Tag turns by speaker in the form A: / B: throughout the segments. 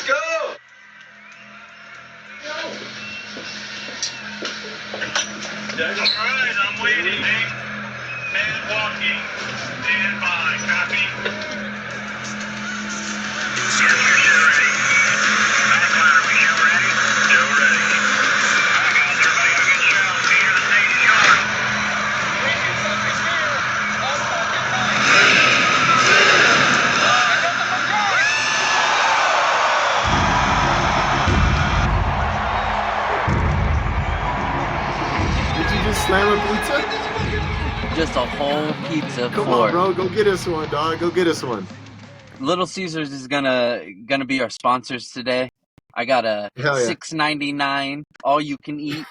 A: go.
B: All right, I'm waiting. And walking. Stand by. Copy. Circular ship ready. Back ladder, we ship ready? Still ready. Back out, everybody got a good show. See you in the station yard.
C: Did you just slam a pizza?
D: Just a whole pizza.
C: Come
D: for
C: on, bro. Go get us one, dog. Go get us one.
D: Little Caesars is gonna be our sponsors today. I got a
C: Hell yeah.
D: $6.99 all you can eat.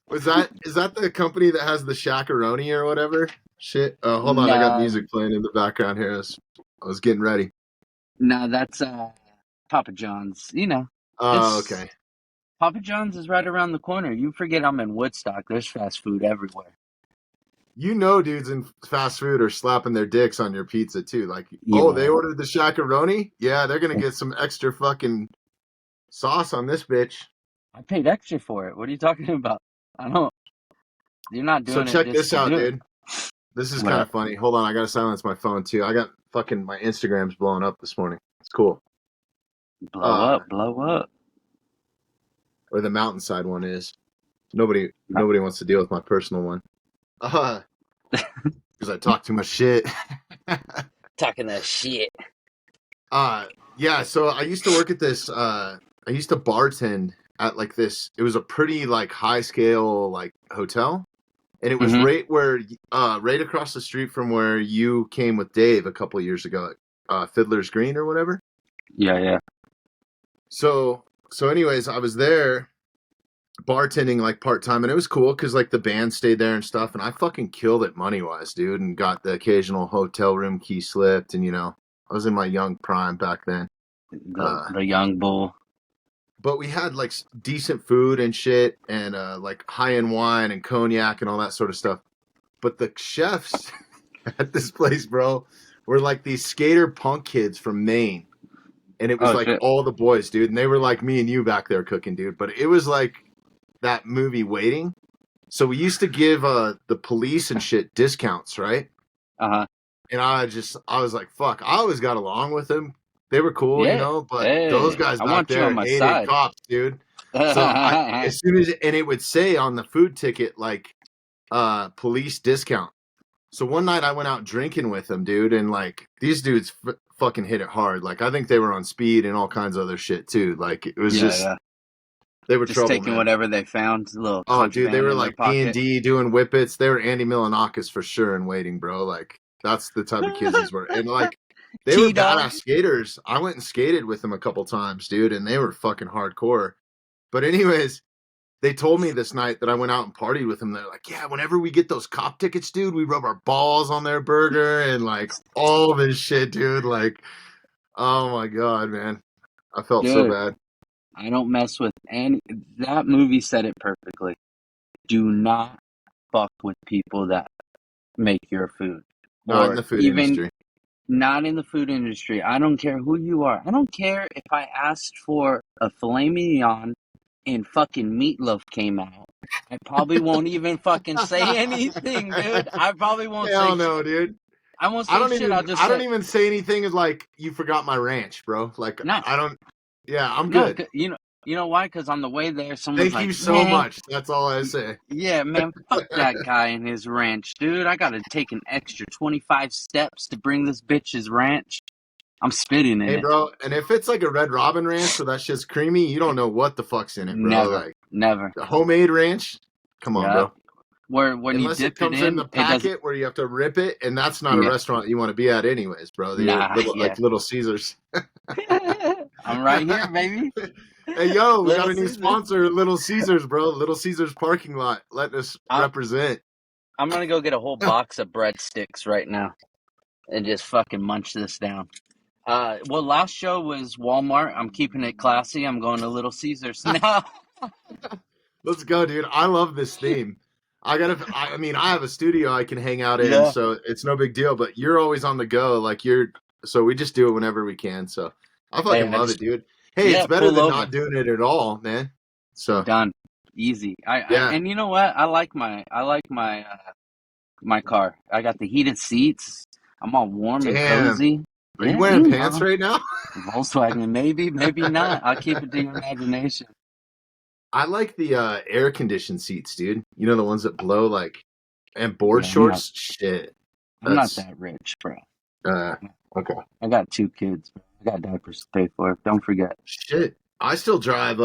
C: Is that the company that has the Shaq-a-Roni or whatever? Shit. Hold on, I got music playing in the background here. I was getting ready.
D: No, that's Papa John's. You know.
C: Oh, okay.
D: Papa John's is right around the corner. You forget I'm in Woodstock. There's fast food everywhere.
C: You know, dudes in fast food are slapping their dicks on your pizza too. Like,
D: Yeah.
C: oh, they ordered the Shaq-a-Roni? Yeah, they're gonna get some extra fucking sauce on this bitch.
D: I paid extra for it. What are you talking about? I don't. You're not doing it.
C: So check
D: just
C: this
D: to
C: out,
D: do
C: dude.
D: it.
C: This is
D: What
C: kind
D: up?
C: of funny. Hold on, I gotta silence my phone too. I got fucking my Instagram's blowing up this morning. It's cool.
D: Blow up.
C: Or the mountainside one is. Nobody wants to deal with my personal one. Because I talk too much shit.
D: Talking that shit.
C: Yeah, so I used to work at this, I used to bartend at like this, it was a pretty like high scale like hotel. And it was right across the street from where you came with Dave a couple years ago at Fiddler's Green or whatever.
D: Yeah.
C: So anyways, I was there bartending like part-time, and it was cool because like the band stayed there and stuff, and I fucking killed it money-wise, dude, and got the occasional hotel room key slipped, and you know, I was in my young prime back then.
D: The young bull.
C: But we had like decent food and shit, and like high-end wine and cognac and all that sort of stuff. But the chefs at this place, bro, were like these skater punk kids from Maine. And it was like
D: shit.
C: all the boys, dude. And they were like me and you back there cooking, dude. But it was like that movie Waiting. So we used to give the police and shit discounts, right?
D: Uh-huh.
C: And I was like, fuck. I always got along with them. They were cool,
D: Yeah.
C: you know. But
D: Hey,
C: those guys
D: I
C: back
D: want you
C: there
D: on my
C: hated
D: side.
C: cops, dude. So as soon as, and it would say on the food ticket, like, police discount. So one night I went out drinking with them, dude. And like, these dudes fucking hit it hard. Like, I think they were on speed and all kinds of other shit too. Like, it was they were
D: just
C: trouble,
D: taking
C: man.
D: whatever they found. A little
C: Dude, they were like
D: D&D
C: D&D doing whippets. They were Andy Milonakis for sure and Waiting, bro. Like, that's the type of kids these were. And like, they were badass skaters. I went and skated with them a couple times, dude, and they were fucking hardcore. But anyways, they told me this night that I went out and partied with them. They're like, yeah, whenever we get those cop tickets, dude, we rub our balls on their burger and like all this shit, dude. Like, oh my God, man. I felt so bad.
D: I don't mess with any. That movie said it perfectly. Do not fuck with people that make your food.
C: Not in the food industry.
D: Not in the food industry. I don't care who you are. I don't care if I asked for a filet mignon and fucking Meatloaf came out. I probably won't even fucking say anything, dude. I probably won't say
C: Hell no, dude.
D: I won't say shit.
C: I don't even say anything as like, you forgot my ranch, bro. Like,
D: No.
C: I'm good.
D: You know why? Because on the way there, someone's
C: Thank you so much. That's all I say.
D: Yeah, man, fuck that guy and his ranch, dude. I gotta take an extra 25 steps to bring this bitch his ranch. I'm spitting in it.
C: Hey, bro, and if it's like a Red Robin ranch where that shit's creamy, you don't know what the fuck's in it, bro.
D: Never.
C: The homemade ranch? Come on, bro.
D: When
C: Unless
D: you dip
C: it comes in the packet where you have to rip it, and that's not a restaurant you want to be at anyways, bro. Like Little Caesars.
D: I'm right here, baby.
C: Hey, yo, we got a new sponsor, Little Caesars, bro. Little Caesars parking lot. Let us represent.
D: I'm going to go get a whole box of breadsticks right now and just fucking munch this down. Well, last show was Walmart. I'm keeping it classy. I'm going to Little Caesars now.
C: Let's go, dude. I love this theme. I have a studio I can hang out in, so it's no big deal. But you're always on the go. Like, you're So we just do it whenever we can. So I
D: Hey,
C: fucking
D: I
C: love it,
D: just
C: dude. Hey, it's
D: yeah,
C: better
D: pull
C: than
D: over.
C: not doing it at all, man. So
D: Done. Easy.
C: yeah,
D: And you know what? I like my car. I got the heated seats. I'm all warm and
C: damn.
D: cozy.
C: Are you
D: Yeah,
C: wearing
D: you
C: pants
D: know.
C: right now?
D: Volkswagen, maybe, maybe not. I'll keep it to your imagination.
C: I like the air conditioned seats, dude. You know the ones that blow like and board
D: Yeah, I'm not
C: shorts. Shit,
D: I'm not
C: that's
D: that rich, bro.
C: okay.
D: I got 2 kids, bro. I got diapers to pay for. Don't forget.
C: Shit, I still drive.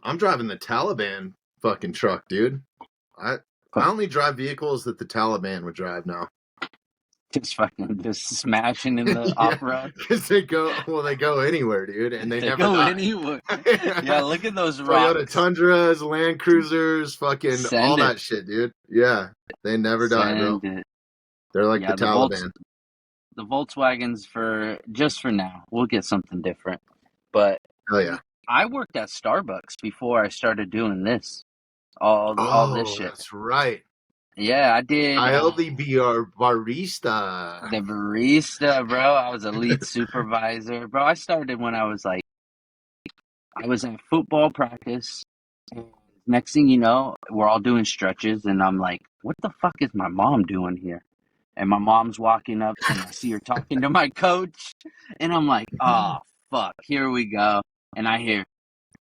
C: I'm driving the Taliban fucking truck, dude. I
D: But
C: I only drive vehicles that the Taliban would drive now.
D: just smashing in the
C: Yeah,
D: off road.
C: because they go anywhere, dude, and they
D: They
C: never
D: go
C: die.
D: anywhere. Yeah, look at those
C: Toyota
D: rocks.
C: Tundras, Land Cruisers, fucking all
D: Send it.
C: that shit, dude. Yeah, they never die, bro.
D: Send it.
C: They're like the
D: Yeah,
C: Taliban.
D: the Volkswagens for now. We'll get something different. But
C: Oh yeah.
D: I worked at Starbucks before I started doing this. All this
C: Oh,
D: shit.
C: that's right.
D: Yeah, I did
C: I'll be our barista.
D: the barista, bro. I was a lead supervisor. Bro, I started when I was at football practice. And next thing you know, we're all doing stretches and I'm like, what the fuck is my mom doing here? And my mom's walking up and I see her talking to my coach and I'm like, oh fuck, here we go. And I hear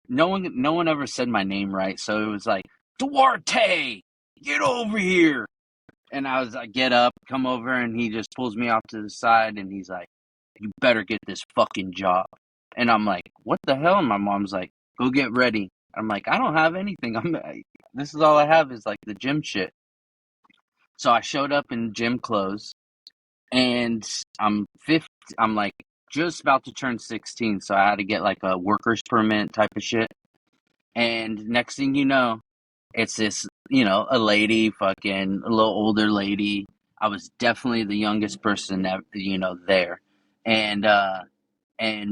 D: no one ever said my name right, so it was like, Duarte, get over here. And I was like, get up, come over, and he just pulls me off to the side and he's like, you better get this fucking job. And I'm like, what the hell? And my mom's like, go get ready. I'm like, I don't have anything. This is all I have is like the gym shit. So I showed up in gym clothes and I'm like just about to turn 16, so I had to get like a worker's permit type of shit. And next thing you know, it's this, a lady, fucking a little older lady. I was definitely the youngest person that, there. And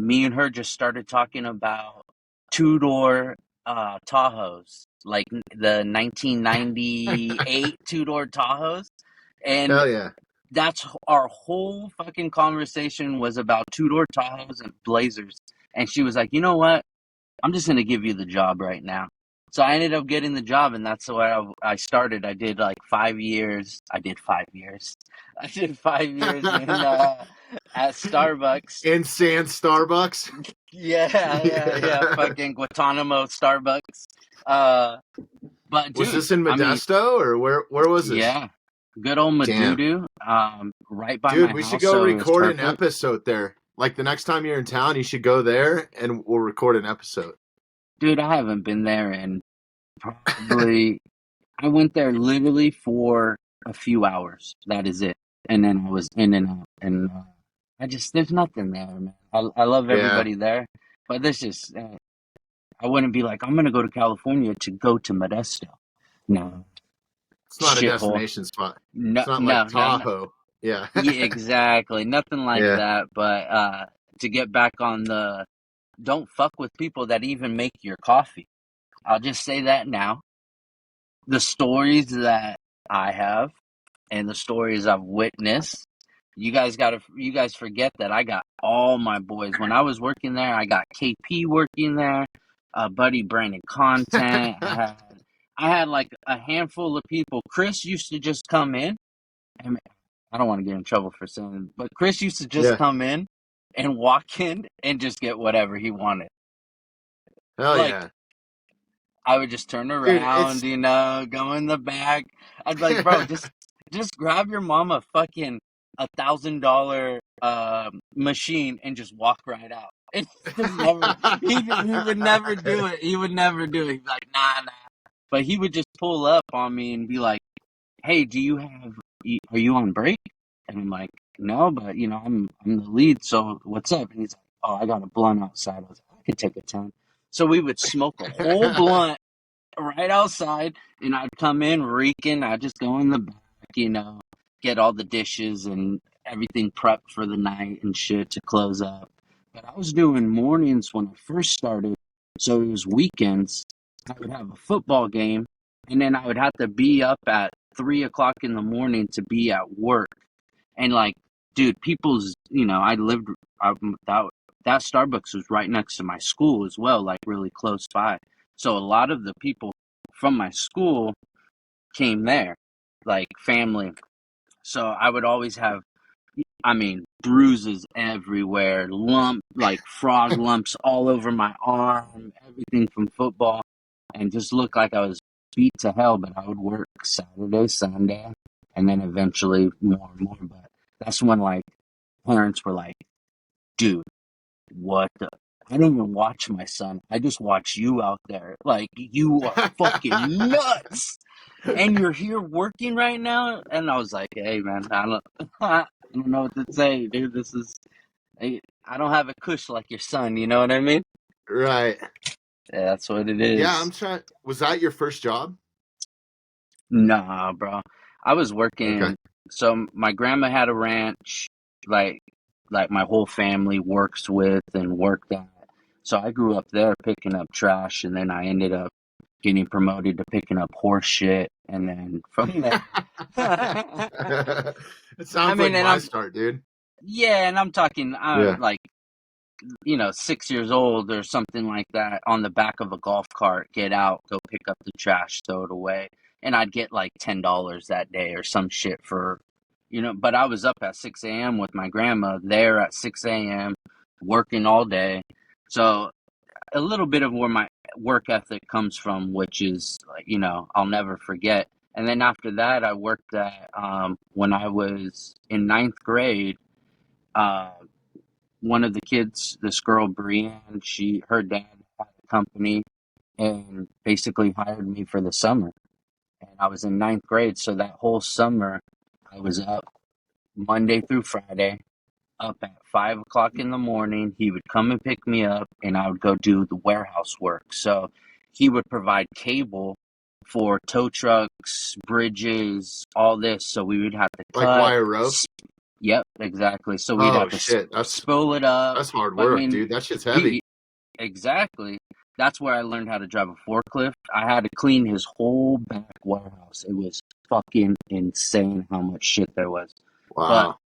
D: me and her just started talking about two-door Tahoes, like the 1998 two-door Tahoes. And
C: Hell yeah.
D: that's our whole fucking conversation was about two-door Tahoes and Blazers. And she was like, you know what? I'm just going to give you the job right now. So I ended up getting the job, and that's where I started. I did like 5 years. I did 5 years. I did 5 years at Starbucks.
C: In San Starbucks.
D: Yeah. Fucking Guantanamo Starbucks. But
C: Was
D: dude,
C: this in
D: I mean,
C: Modesto or where was this?
D: yeah, good old
C: Damn.
D: Madudu, right by
C: Dude,
D: my
C: we
D: house.
C: should go
D: So it was
C: record an
D: perfect.
C: episode there. Like the next time you're in town, you should go there and we'll record an episode.
D: Dude, I haven't been there in probably. I went there literally for a few hours. That is it. And then I was in and out. And there's nothing there, man. I love
C: Yeah.
D: everybody there. But this just, I wouldn't be like, I'm going to go to California to go to Modesto. No.
C: It's not a
D: Shithole.
C: destination spot.
D: No,
C: It's not
D: no,
C: like
D: no, no.
C: Tahoe. Yeah.
D: Yeah, exactly. Nothing like
C: Yeah.
D: that. But to get back on don't fuck with people that even make your coffee. I'll just say that now. The stories that I have and the stories I've witnessed, you guys forget that I got all my boys. When I was working there, I got KP working there, buddy Brandon Content. I had like a handful of people. Chris used to just come in. I mean, I don't want to get in trouble for saying, but Chris used to just
C: Yeah.
D: come in and walk in and just get whatever he wanted.
C: Hell
D: Like,
C: yeah.
D: I would just turn
C: Dude,
D: around, go in the back. I'd be like, bro, just grab your mom a fucking $1,000 machine and just walk right out. It just never. He would never do it. He would never do it. He'd be like, nah. But he would just pull up on me and be like, hey, are you on break? And I'm like, no, but I'm the lead, so what's up? And he's like, oh, I got a blunt outside. I was like, I could take a 10. So we would smoke a whole blunt right outside, and I'd come in reeking. I'd just go in the back, get all the dishes and everything prepped for the night and shit to close up. But I was doing mornings when I first started, so it was weekends. I would have a football game, and then I would have to be up at 3 o'clock in the morning to be at work. And like, dude, I lived that Starbucks was right next to my school as well, like really close by. So a lot of the people from my school came there, like family. So I would always have, I mean, bruises everywhere, like frog lumps all over my arm, everything from football, and just looked like I was beat to hell. But I would work Saturday, Sunday, and then eventually more and more. But that's when like parents were like, dude, what the? I don't even watch my son. I just watch you out there. Like, you are fucking nuts. And you're here working right now? And I was like, hey, man, I don't know what to say, dude. I don't have a cush like your son. You know what I mean?
C: Right.
D: Yeah, that's what it
C: Yeah,
D: is.
C: I'm trying. Was that your first job?
D: Nah, bro. I was
C: Okay.
D: working. So my grandma had a ranch, like my whole family works with and worked at. So I grew up there picking up trash, and then I ended up getting promoted to picking up horse shit, and then from there.
C: It
D: I
C: sounds like
D: mean, and
C: my
D: I'm
C: start, dude.
D: yeah, and I'm talking
C: Yeah.
D: like 6 years old or something like that, on the back of a golf cart, get out, go pick up the trash, throw it away. And I'd get like $10 that day or some shit but I was up at 6 a.m. with my grandma there at 6 a.m. working all day. So a little bit of where my work ethic comes from, which is, like, I'll never forget. And then after that, I worked at, when I was in ninth grade, uh, one of the kids, this girl Brienne, her dad had a company and basically hired me for the summer. And I was in ninth grade, so that whole summer I was up Monday through Friday, up at 5 o'clock in the morning. He would come and pick me up, and I would go do the warehouse work. So he would provide cable for tow trucks, bridges, all this. So we would have to
C: Like
D: cut.
C: wire rope.
D: Yep, exactly. So we'd
C: Oh
D: have to
C: shit, that's
D: spool it up.
C: hard
D: But I
C: work,
D: mean,
C: dude. That shit's heavy.
D: exactly. That's where I learned how to drive a forklift. I had to clean his whole back warehouse. It was fucking insane how much shit there was. But
C: Wow.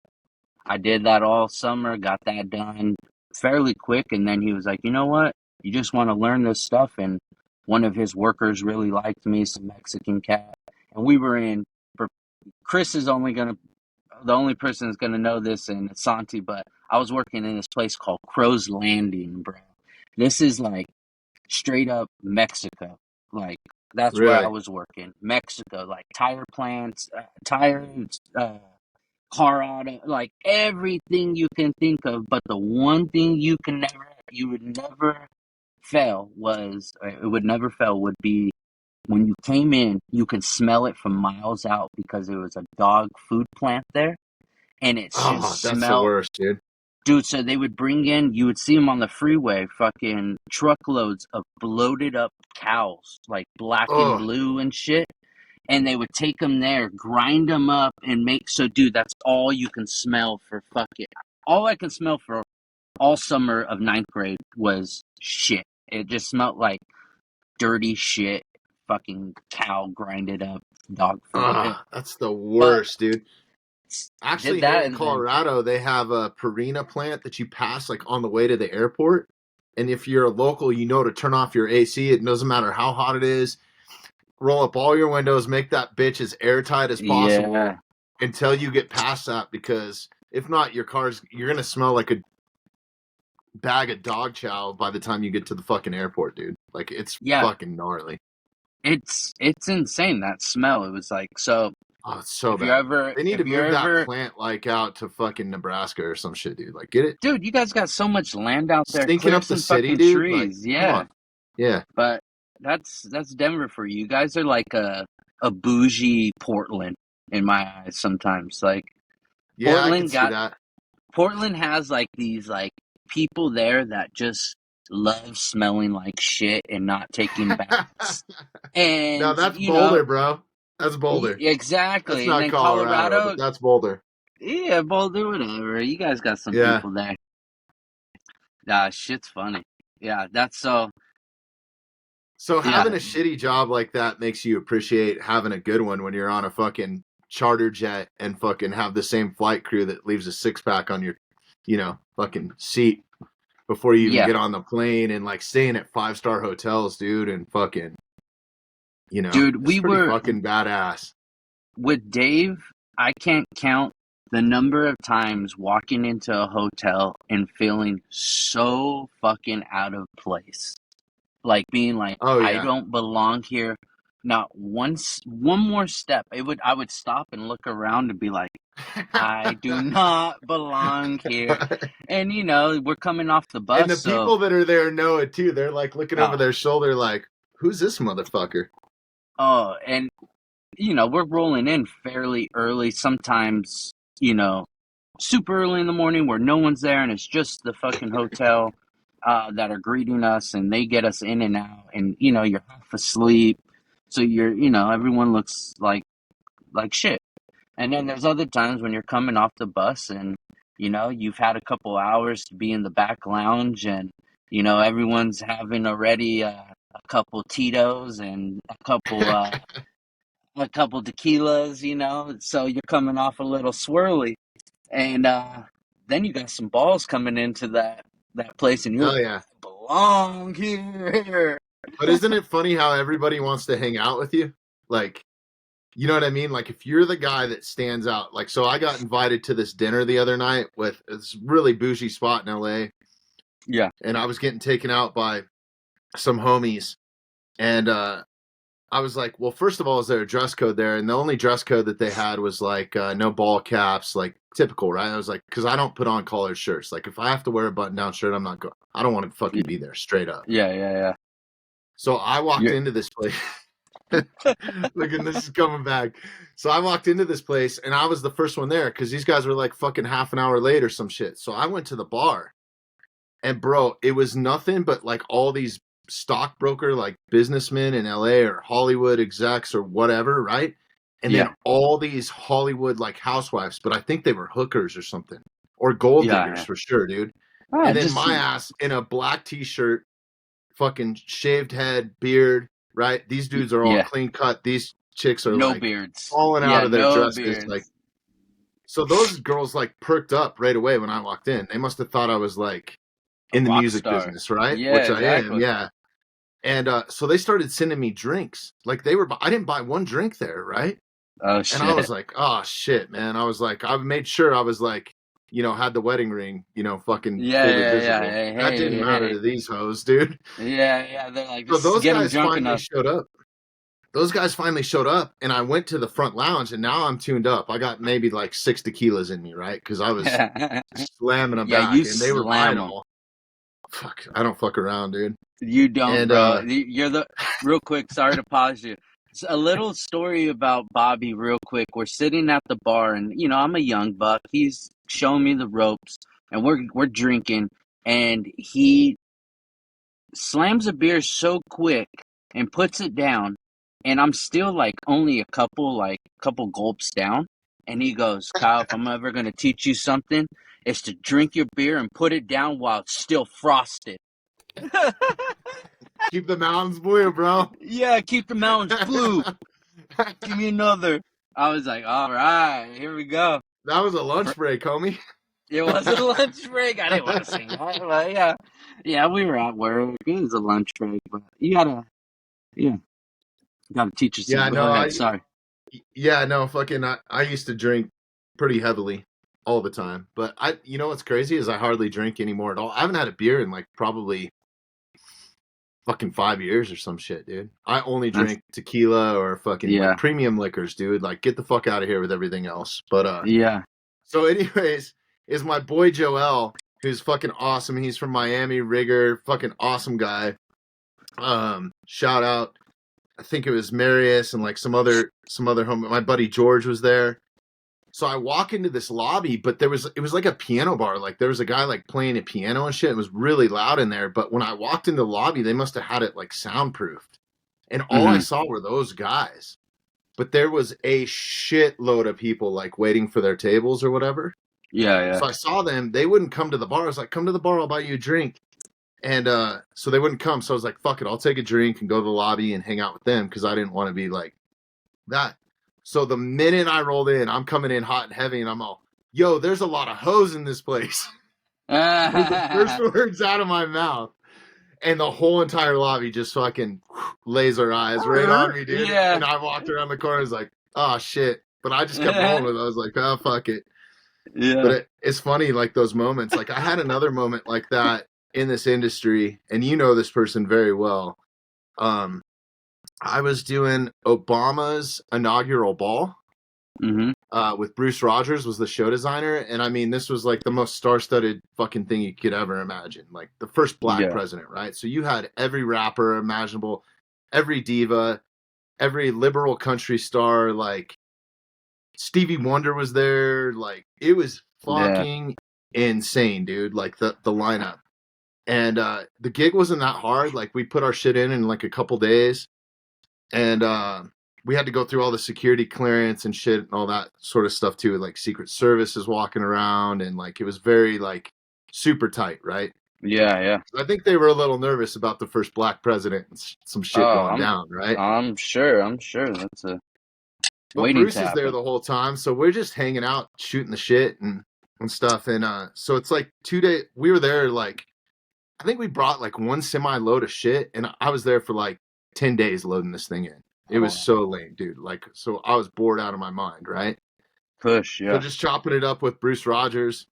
D: I did that all summer, got that done fairly quick, and then he was like, you know what? You just want to learn this stuff. And one of his workers really liked me, some Mexican cat. And we were Chris is the only person that's going to know this, and it's Santi, but I was working in this place called Crow's Landing, bro. This is like straight up Mexico. Like, that's where I
C: Really?
D: was working. Mexico, like tire plants, tires, car auto, like everything you can think of. But the one thing you would never would be when you came in, you could smell it from miles out because there was a dog food plant there, and it
C: Oh,
D: just
C: that's the
D: smelled.
C: worst, dude.
D: Dude, so they would bring in, you would see them on the freeway, fucking truckloads of bloated up cows, like black and
C: Oh,
D: blue and shit. And they would take them there, grind them up, and dude, that's all you can smell for fucking. All I can smell for all summer of ninth grade was shit. It just smelled like dirty shit, fucking cow grinded up dog food.
C: that's the
D: But
C: worst, dude.
D: did
C: Actually, here
D: that,
C: in
D: and then,
C: Colorado, they have a Purina plant that you pass like on the way to the airport. And if you're a local, you know to turn off your AC. It doesn't matter how hot it is. Roll up all your windows, make that bitch as airtight as possible
D: yeah.
C: until you get past that. Because if not, you're gonna smell like a bag of dog chow by the time you get to the fucking airport, dude. Like it's
D: Yeah,
C: fucking gnarly.
D: it's insane, that smell. It was like, so
C: Oh, it's so
D: if you're
C: bad.
D: ever
C: They need to
D: if you're
C: move that
D: ever
C: plant like out to fucking Nebraska or some shit, dude. Like get it
D: dude, you guys got so much land out there,
C: stinking
D: clear
C: up the
D: some
C: city,
D: fucking
C: dude. Like
D: trees.
C: come
D: Yeah.
C: on. Yeah.
D: But that's Denver for you. You guys are like a bougie Portland in my eyes sometimes. Like,
C: Yeah, I can
D: Portland
C: see
D: got
C: that.
D: Portland has like these like people there that just love smelling like shit and not taking baths.
C: No,
D: And
C: that's Boulder, bro. That's Boulder. That's
D: exactly. And
C: not
D: then
C: Colorado, but
D: Colorado,
C: that's Boulder.
D: yeah, Boulder, whatever. You guys got some
C: Yeah.
D: people there. Shit's funny. Yeah, that's so.
C: So having
D: Yeah,
C: a shitty job like that makes you appreciate having a good one when you're on a fucking charter jet and fucking have the same flight crew that leaves a six pack on your, fucking seat before you even
D: Yeah.
C: get on the plane, and like staying at 5-star hotels, dude, and fucking,
D: Dude,
C: it's
D: we
C: pretty
D: were
C: fucking badass.
D: with Dave. I can't count the number of times walking into a hotel and feeling so fucking out of place. Like being like,
C: Oh
D: I
C: yeah.
D: don't belong here. Not one more step. I would stop and look around and be like, I do not belong here. And we're coming off the
C: And
D: bus,
C: the
D: so
C: people that are there know it too. They're like looking over
D: oh,
C: their shoulder, like, "Who's this motherfucker?"
D: and we're rolling in fairly early, sometimes, super early in the morning where no one's there and it's just the fucking hotel that are greeting us, and they get us in and out, and you're half asleep, so everyone looks like shit. And then there's other times when you're coming off the bus and you've had a couple hours to be in the back lounge, and everyone's having already a couple Tito's and a couple tequilas, so you're coming off a little swirly, and then you got some balls coming into that place, and you're
C: Oh
D: like,
C: yeah.
D: I belong here.
C: But isn't it funny how everybody wants to hang out with you? Like, you know what I mean? Like, if you're the guy that stands out, like, so I got invited to this dinner the other night with this really bougie spot in LA,
D: Yeah.
C: and I was getting taken out by some homies, and I was like, well, first of all, is there a dress code there? And the only dress code that they had was like no ball caps, like typical, right? I was like, because I don't put on collared shirts. Like, if I have to wear a button-down shirt, I'm not going. I don't want to fucking be there, straight up.
D: Yeah.
C: So I walked
D: You're-
C: into this place. Look, and this is coming back. So I walked into this place, and I was the first one there because these guys were like fucking half an hour late or some shit. So I went to the bar, and bro, it was nothing but like all these stockbroker, like businessmen in LA or Hollywood execs or whatever, right? And then all these Hollywood like housewives, but I think they were hookers or something, or gold diggers for sure, dude. And then my ass in a black t-shirt, fucking shaved head, beard, right? These dudes are all clean cut. These chicks are
D: no
C: like
D: beards,
C: falling out of their dresses.
D: Beards.
C: Like, so those girls like perked up right away when I walked in. They must have thought I was like in the music business, right?
D: Yeah,
C: which
D: exactly.
C: I am, yeah. And so they started sending me drinks. Like I didn't buy one drink there, right?
D: Oh shit!
C: And I was like, oh shit, man. I was like, I made sure I was like, had the wedding ring, fucking fully visible.
D: Hey,
C: that didn't matter to these hoes, dude.
D: Yeah. They're like,
C: so those
D: get
C: guys
D: them drunk
C: finally
D: enough.
C: showed up. Those guys finally showed up, and I went to the front lounge, and now I'm tuned up. I got maybe like 6 tequilas in me, right? Because I was slamming them back, and they were buying them all. Fuck, I don't fuck around, dude.
D: You don't, bro. You're the real quick. Sorry to pause you. It's a little story about Bobby, real quick. We're sitting at the bar, and I'm a young buck. He's showing me the ropes, and we're drinking, and he slams a beer so quick and puts it down, and I'm still like only a couple gulps down, and he goes, Kyle, if I'm ever gonna teach you something, it's to drink your beer and put it down while it's still frosted.
C: Keep the mountains blue, bro.
D: Yeah, keep the mountains blue. Give me another. I was like, all right, here we go.
C: That was a lunch break, homie.
D: It was a lunch break. I didn't want to sing that, but yeah, we were at work. It was a lunch break, but you gotta teach us.
C: Yeah, no,
D: ahead. Sorry.
C: Yeah, no, fucking. I used to drink pretty heavily all the time, but what's crazy is I hardly drink anymore at all. I haven't had a beer in like probably fucking 5 years or some shit, dude. I only drink tequila or fucking like premium liquors, dude. Like, get the fuck out of here with everything else. But
D: yeah.
C: So, anyways, is my boy Joel, who's fucking awesome. He's from Miami, rigger, fucking awesome guy. Shout out. I think it was Marius and like some other home. My buddy George was there. So I walk into this lobby, but it was like a piano bar. Like there was a guy like playing a piano and shit. It was really loud in there. But when I walked into the lobby, they must have had it like soundproofed. And all I saw were those guys. But there was a shitload of people like waiting for their tables or whatever.
D: Yeah.
C: So I saw them. They wouldn't come to the bar. I was like, come to the bar. I'll buy you a drink. And so they wouldn't come. So I was like, fuck it. I'll take a drink and go to the lobby and hang out with them because I didn't want to be like that. So the minute I rolled in, I'm coming in hot and heavy, and I'm all, yo, there's a lot of hoes in this place. was the first words out of my mouth. And the whole entire lobby just fucking laser eyes right on me, dude.
D: Yeah.
C: And I walked around the corner, I was like, oh shit. But I just kept rolling with it. I was like, oh, fuck it.
D: Yeah.
C: But it's funny, like those moments. Like I had another moment like that in this industry, and you know this person very well. I was doing Obama's inaugural ball with Bruce Rogers was the show designer, and I mean this was like the most star-studded fucking thing you could ever imagine. Like the first black president, right? So you had every rapper imaginable, every diva, every liberal country star, like Stevie Wonder was there. Like it was fucking insane, dude. Like the lineup. And the gig wasn't that hard. Like we put our shit in like a couple days. And we had to go through all the security clearance and shit and all that sort of stuff too. Like Secret Service is walking around and like it was very like super tight, right?
D: Yeah.
C: So I think they were a little nervous about the first black president and some shit going down, right?
D: I'm sure. That's a
C: But
D: waiting
C: Bruce is there the whole time, so we're just hanging out, shooting the shit and stuff. And so it's like 2 days. We were there like I think we brought like one semi load of shit, and I was there for like 10 days loading this thing in. It was so lame, dude. Like, so I was bored out of my mind, right?
D: Push, yeah.
C: So just chopping it up with Bruce Rogers.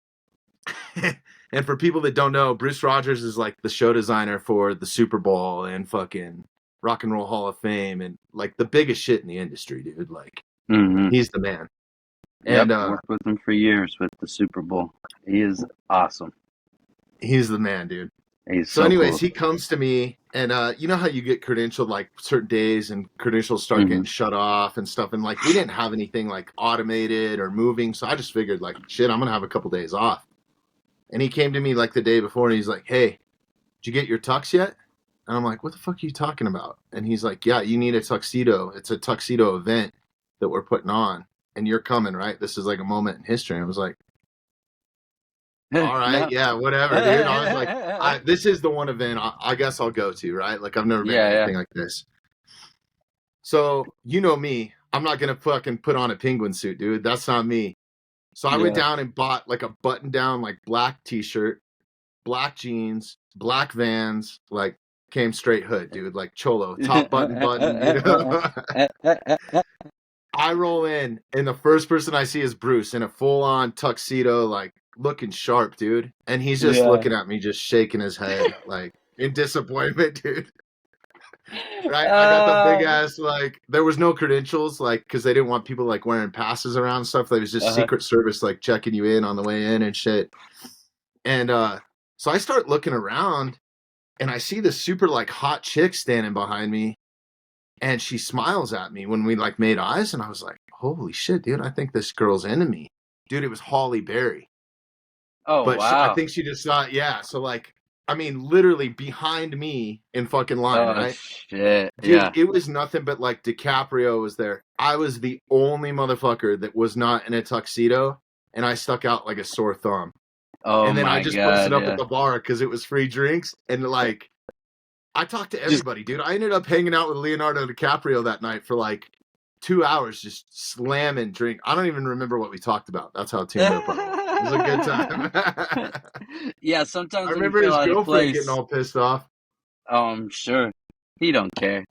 C: And for people that don't know, Bruce Rogers is like the show designer for the Super Bowl and fucking Rock and Roll Hall of Fame and like the biggest shit in the industry, dude. Like, he's the man. And
D: I worked with him for years with the Super Bowl. He is awesome.
C: He's the man, dude.
D: So
C: anyways,
D: cool.
C: He comes to me, and you know how you get credentialed like certain days, and credentials start getting shut off and stuff, and like we didn't have anything like automated or moving, so I just figured like, shit, I'm gonna have a couple days off. And he came to me like the day before, and he's like, hey, did you get your tux yet? And I'm like, what the fuck are you talking about? And he's like, yeah, you need a tuxedo. It's a tuxedo event that we're putting on, and you're coming, right? This is like a moment in history. And I was like, all right, yeah, whatever, dude. I was like, this is the one event I guess I'll go to, right? Like, I've never been to anything like this. So, you know me. I'm not going to fucking put on a penguin suit, dude. That's not me. So I went down and bought like a button-down, like black t-shirt, black jeans, black Vans, like came straight hood, dude. Like cholo, top button, you know? I roll in, and the first person I see is Bruce in a full-on tuxedo, like, looking sharp, dude. And he's just looking at me, just shaking his head, like, in disappointment, dude. Right? I got the big ass, like, there was no credentials, like, because they didn't want people, like, wearing passes around and stuff. There was just Secret Service, like, checking you in on the way in and shit. And so I start looking around, and I see this super, like, hot chick standing behind me. And she smiles at me when we, like, made eyes. And I was like, holy shit, dude, I think this girl's into me. Dude, it was Holly Berry.
D: Oh,
C: but
D: wow.
C: I think she just thought, yeah. So, like, I mean, literally behind me in fucking line, right?
D: Shit.
C: Dude, it was nothing but, like, DiCaprio was there. I was the only motherfucker that was not in a tuxedo, and I stuck out like a sore thumb.
D: Oh,
C: and then
D: my
C: I just
D: God,
C: posted up at the bar because it was free drinks. And, like, I talked to everybody, dude. I ended up hanging out with Leonardo DiCaprio that night for, like, 2 hours just slamming drink. I don't even remember what we talked about. That's how tuned up I was. It was a good time.
D: Yeah, sometimes
C: I remember his girlfriend getting all pissed off.
D: Oh, I'm sure. He don't care.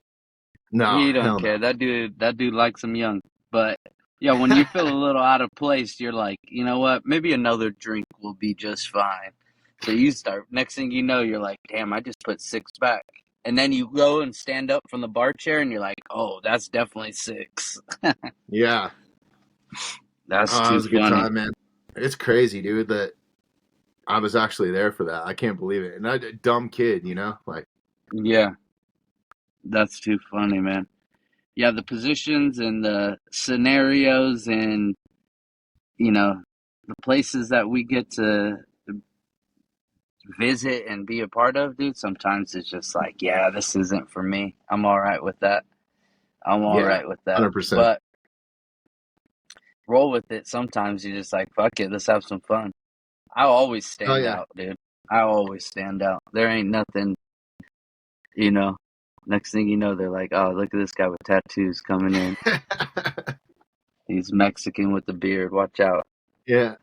C: No,
D: he don't care. No. That dude likes him young. But yeah, when you feel a little out of place, you're like, you know what? Maybe another drink will be just fine. So you start. Next thing you know, you're like, damn, I just put 6 back. And then you go and stand up from the bar chair, and you're like, oh, that's definitely 6.
C: Yeah.
D: That's too
C: it was a
D: funny.
C: good time, man. It's crazy, dude, that I was actually there for that. I can't believe it. And I'm a dumb kid, you know? Like,
D: yeah. That's too funny, man. Yeah, the positions and the scenarios and, you know, the places that we get to visit and be a part of, dude, sometimes it's just like, yeah, this isn't for me. I'm all right with that.
C: 100%.
D: But roll with it. Sometimes you're just like, fuck it, let's have some fun. I always stand out, dude. I always stand out. There ain't nothing, you know. Next thing you know, they're like, oh, look at this guy with tattoos coming in. He's Mexican with the beard. Watch out.
C: Yeah.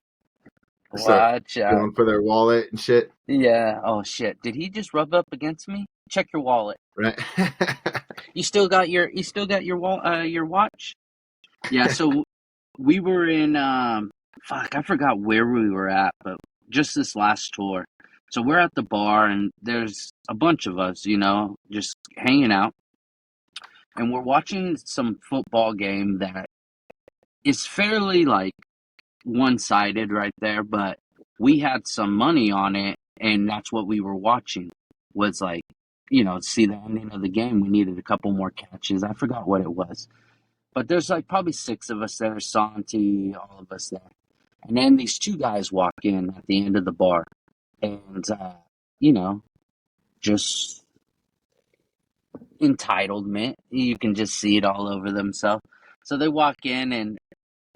C: Start
D: Watch out.
C: going for their wallet and shit,
D: Yeah. Oh shit. Did he just rub up against me? Check your wallet.
C: right?
D: You still got your watch? Yeah, so we were in fuck, I forgot where we were at, but just this last tour. So we're at the bar and there's a bunch of us, just hanging out, and we're watching some football game that is fairly like one-sided right there, but we had some money on it and that's what we were watching. Was like, see the ending of the game. We needed a couple more catches. I forgot what it was. But there's like probably six of us there, Santi, all of us there. And then these two guys walk in at the end of the bar. And, just entitlement. You can just see it all over themselves. So they walk in and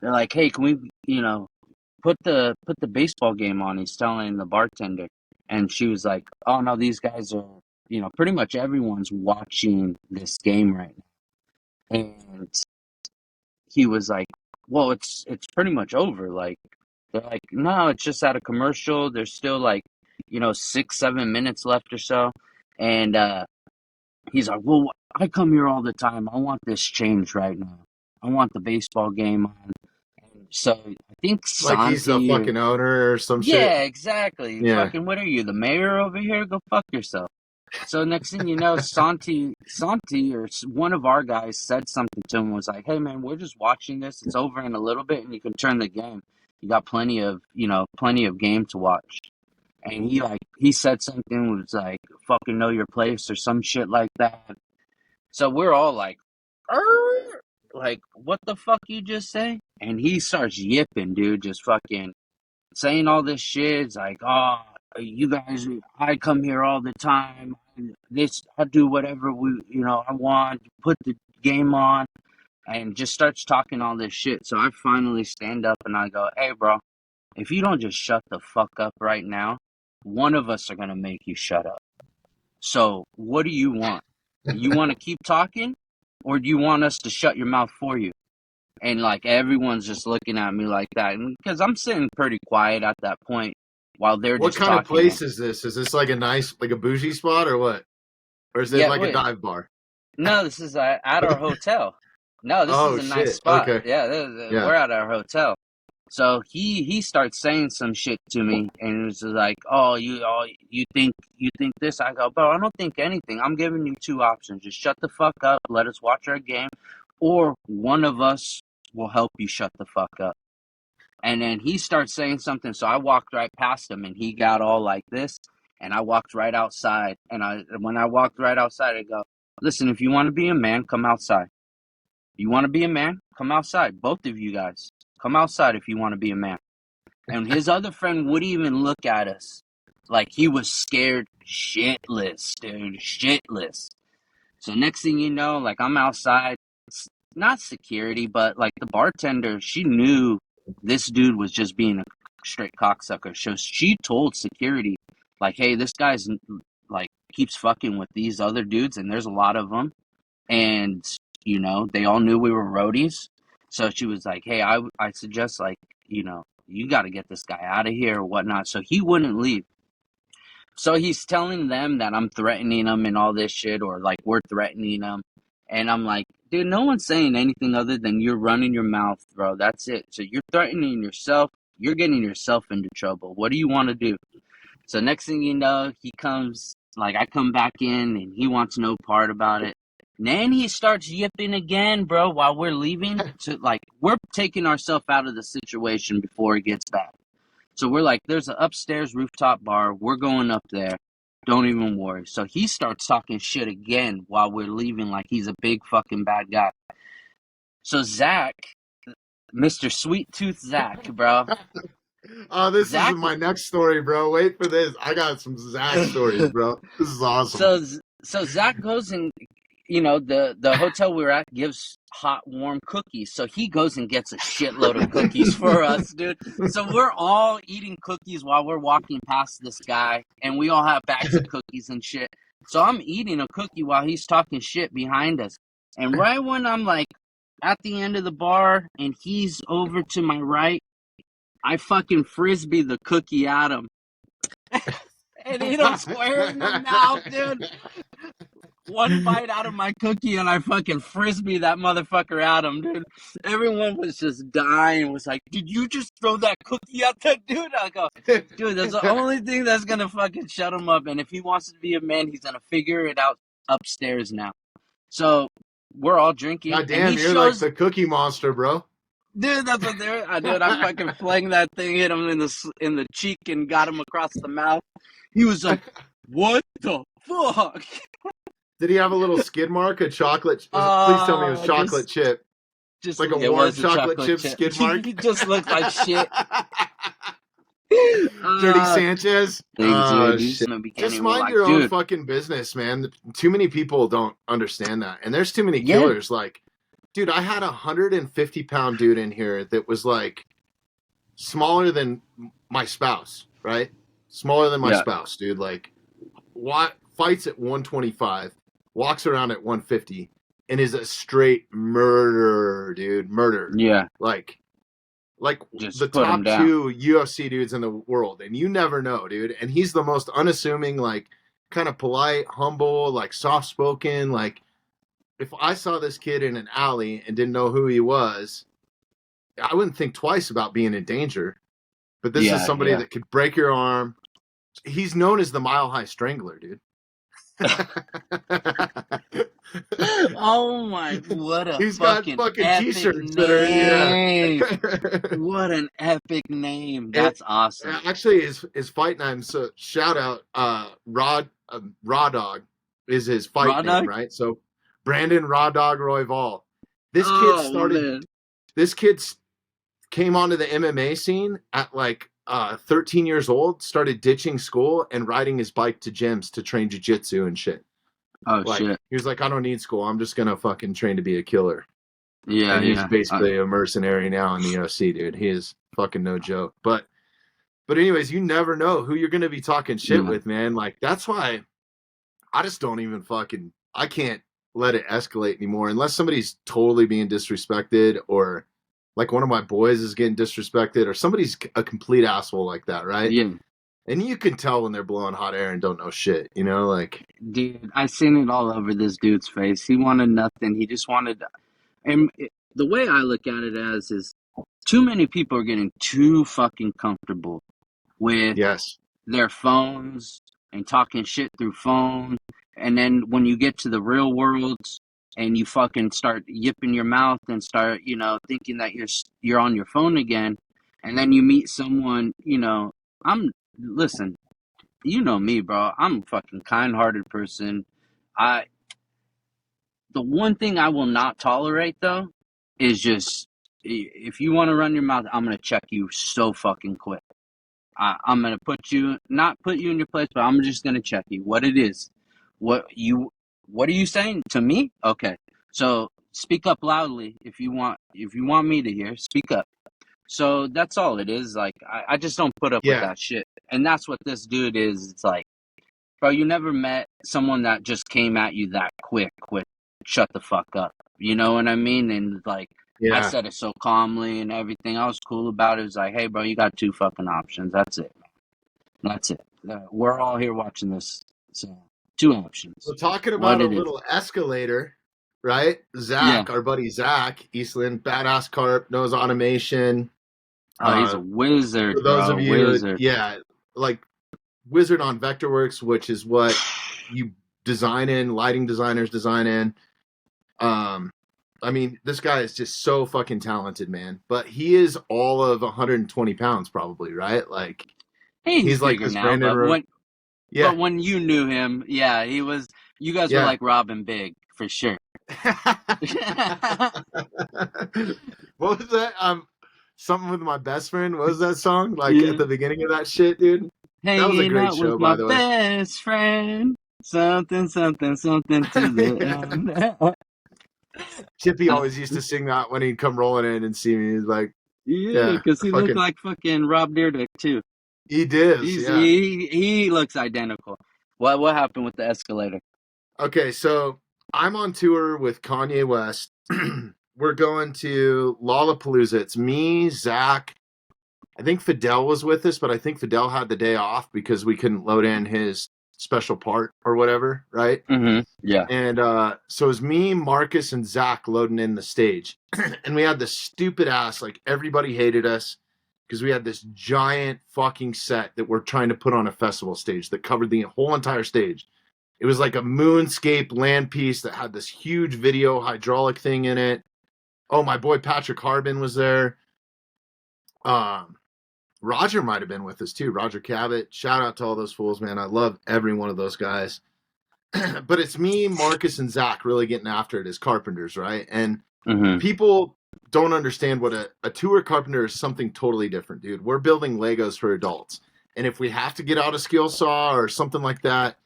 D: they're like, hey, can we, put the baseball game on? He's telling the bartender. And she was like, oh, no, these guys are, pretty much everyone's watching this game right now. And he was like, well, it's pretty much over. Like, they're like, no, it's just at a commercial. There's still like, 6-7 minutes left or so. And he's like, well, I come here all the time. I want this changed right now. I want the baseball game on. And so I think
C: Like he's the
D: Santi,
C: fucking owner or some shit.
D: yeah, exactly.
C: Yeah.
D: Fucking, what are you, the mayor over here? Go fuck yourself. So next thing you know, Santi, or one of our guys said something to him. Was like, "Hey man, we're just watching this. It's over in a little bit, and you can turn the game. You got plenty of game to watch." And he said something, was like, "Fucking know your place" or some shit like that. So we're all like, "Arr!" Like, what the fuck you just say? And he starts yipping, dude, just fucking saying all this shit. It's like, oh, you guys, I come here all the time. I do whatever I want. Put the game on, and just starts talking all this shit. So I finally stand up and I go, hey, bro, if you don't just shut the fuck up right now, one of us are gonna make you shut up. So what do you want? You want to keep talking, or do you want us to shut your mouth for you? And like everyone's just looking at me like that, and because I'm sitting pretty quiet at that point while they're
C: What
D: just
C: kind of
D: talking.
C: place is this? Is this like a nice, like a bougie spot or what? Or is it like a dive bar?
D: No, this is at our hotel. No, this is a nice spot.
C: Okay.
D: Yeah, we're at our hotel. So he starts saying some shit to me, and it's like, oh, you think this? I go, bro, I don't think anything. I'm giving you two options: just shut the fuck up, let us watch our game, or one of us will help you shut the fuck up. And then he starts saying something, so I walked right past him, and he got all like this, and I walked right outside. And when I walked right outside, I go, listen, if you want to be a man, come outside. You want to be a man? Come outside. Both of you guys. Come outside if you want to be a man. And his other friend wouldn't even look at us. Like, he was scared shitless, dude. Shitless. So next thing you know, like, I'm outside. It's not security, but, like, the bartender, she knew this dude was just being a straight cocksucker. So she told security, like, hey, this guy's, like, keeps fucking with these other dudes, and there's a lot of them. And, they all knew we were roadies. So she was like, hey, I suggest, like, you got to get this guy out of here or whatnot. So he wouldn't leave. So he's telling them that I'm threatening him and all this shit, or like we're threatening him. And I'm like, dude, no one's saying anything other than you're running your mouth, bro. That's it. So you're threatening yourself. You're getting yourself into trouble. What do you want to do? So next thing you know, he comes, like, I come back in and he wants no part about it. And then he starts yipping again, bro, while we're leaving. We're taking ourselves out of the situation before it gets bad. So we're like, there's an upstairs rooftop bar. We're going up there. Don't even worry. So he starts talking shit again while we're leaving, like he's a big fucking bad guy. So Zach, Mr. Sweet Tooth Zach, bro.
C: Oh, this is my next story, bro. Wait for this. I got some Zach stories, bro. This is awesome.
D: So Zach goes and, the hotel we were at gives hot, warm cookies. So he goes and gets a shitload of cookies for us, dude. So we're all eating cookies while we're walking past this guy, and we all have bags of cookies and shit. So I'm eating a cookie while he's talking shit behind us. And right when I'm, like, at the end of the bar and he's over to my right, I fucking frisbee the cookie at him. And hit him square in the mouth, dude. One bite out of my cookie and I fucking frisbee that motherfucker at him, dude. Everyone was just dying. Was like, did you just throw that cookie at that dude? I go, dude, that's the only thing that's gonna fucking shut him up. And if he wants to be a man, he's gonna figure it out upstairs now. So we're all drinking.
C: God
D: and
C: damn,
D: he
C: you're
D: shows,
C: like the Cookie Monster, bro.
D: dude, that's what they're. Dude, I fucking flung that thing, hit him in the cheek, and got him across the mouth. He was like, "What the fuck?"
C: Did he have a little skid mark, a chocolate? Please tell me it was chocolate chip.
D: Just
C: Like a
D: it
C: warm
D: was
C: chocolate chip skid mark?
D: He just looked like shit.
C: Dirty Sanchez. Oh,
D: Dude,
C: shit.
D: in the beginning,
C: Just
D: we're
C: mind
D: like,
C: your own
D: dude,
C: fucking business, man. Too many people don't understand that. And there's too many
D: Yeah.
C: killers. Like, dude, I had a 150-pound dude in here that was like smaller than my spouse, right? Smaller than my
D: Yeah.
C: spouse, dude. Like, fights at 125, walks around at 150, and is a straight murderer, dude. Murder.
D: Yeah,
C: Like
D: Just
C: the
D: put
C: top
D: him down.
C: 2 UFC dudes in the world, and you never know, dude. And he's the most unassuming, like kind of polite, humble, like soft spoken. Like if I saw this kid in an alley and didn't know who he was, I wouldn't think twice about being in danger. But this is somebody that could break your arm. He's known as the Mile High Strangler, dude.
D: Oh my! What a
C: He's got
D: fucking
C: fucking
D: epic
C: t-shirts that are
D: name!
C: yeah.
D: What an epic name! That's awesome.
C: Actually, his fight name. So shout out, Raw Dog is his fight
D: Raw
C: name,
D: Dog?
C: right? So Brandon Raw Dog Royval. This kid came onto the MMA scene at like 13 years old. Started ditching school and riding his bike to gyms to train jiu-jitsu and shit.
D: Oh
C: Like,
D: shit!
C: he was like, I don't need school. I'm just gonna fucking train to be a killer.
D: Yeah,
C: And he's basically a mercenary now in the UFC, dude. He is fucking no joke. But anyways, you never know who you're gonna be talking shit with, man. Like that's why I just don't even I can't let it escalate anymore unless somebody's totally being disrespected, or like one of my boys is getting disrespected, or somebody's a complete asshole like that, right?
D: Yeah.
C: And you can tell when they're blowing hot air and don't know shit, you know, like.
D: Dude, I seen it all over this dude's face. He wanted nothing. He just wanted, and the way I look at it as is, too many people are getting too fucking comfortable with
C: Yes.
D: their phones and talking shit through phone. And then when you get to the real world and you fucking start yipping your mouth and start, thinking that you're on your phone again, and then you meet someone, listen, you know me, bro. I'm a fucking kind-hearted person. The one thing I will not tolerate though is just, if you want to run your mouth, I'm gonna check you so fucking quick. I'm gonna not put you in your place, but I'm just gonna check you. What it is? What are you saying to me? Okay, so speak up loudly if you want me to hear. Speak up. So that's all it is. Like I just don't put up with that shit, and that's what this dude is. It's like, bro, you never met someone that just came at you that quick. Shut the fuck up. You know what I mean? And like, I said it so calmly and everything. I was cool about it. It was like, hey, bro, you got 2 fucking options. That's it. That's it. We're all here watching this. So 2 options.
C: So talking about a little escalator, right? Zach, our buddy Zach Eastland, badass carp, knows automation.
D: Oh, he's a wizard.
C: For those of you,
D: wizard.
C: Like wizard on Vectorworks, which is what you design in, lighting designers design in. I mean, this guy is just so fucking talented, man. But he is all of 120 pounds, probably, right? Like he's like this Brandon.
D: But when you knew him, he was. You guys were like Robin Big for sure.
C: What was that? Something with my best friend. What was that song? Like at the beginning of that shit, dude.
D: Hey,
C: that was a great show, by the way.
D: Best friend. Something to the end.
C: Chippy always used to sing that when he'd come rolling in and see me. He's like,
D: because he looked like fucking Rob Dyrdek too.
C: He did.
D: He looks identical. What happened with the escalator?
C: Okay, so I'm on tour with Kanye West. We're going to Lollapalooza. It's me, Zach, I think Fidel was with us, but I think Fidel had the day off because we couldn't load in his special part or whatever, right?
D: Yeah.
C: And so it was me, Marcus, and Zach loading in the stage. And we had this stupid ass, like everybody hated us because we had this giant fucking set that we're trying to put on a festival stage that covered the whole entire stage. It was like a moonscape land piece that had this huge video hydraulic thing in it. Oh, my boy Patrick Harbin was there. Roger might have been with us too. Roger Cabot. Shout out to all those fools, man. I love every one of those guys. But it's me, Marcus, and Zach really getting after it as carpenters, right? And people don't understand what a tour carpenter is. Something totally different, dude. We're building Legos for adults. And if we have to get out a skill saw or something like that,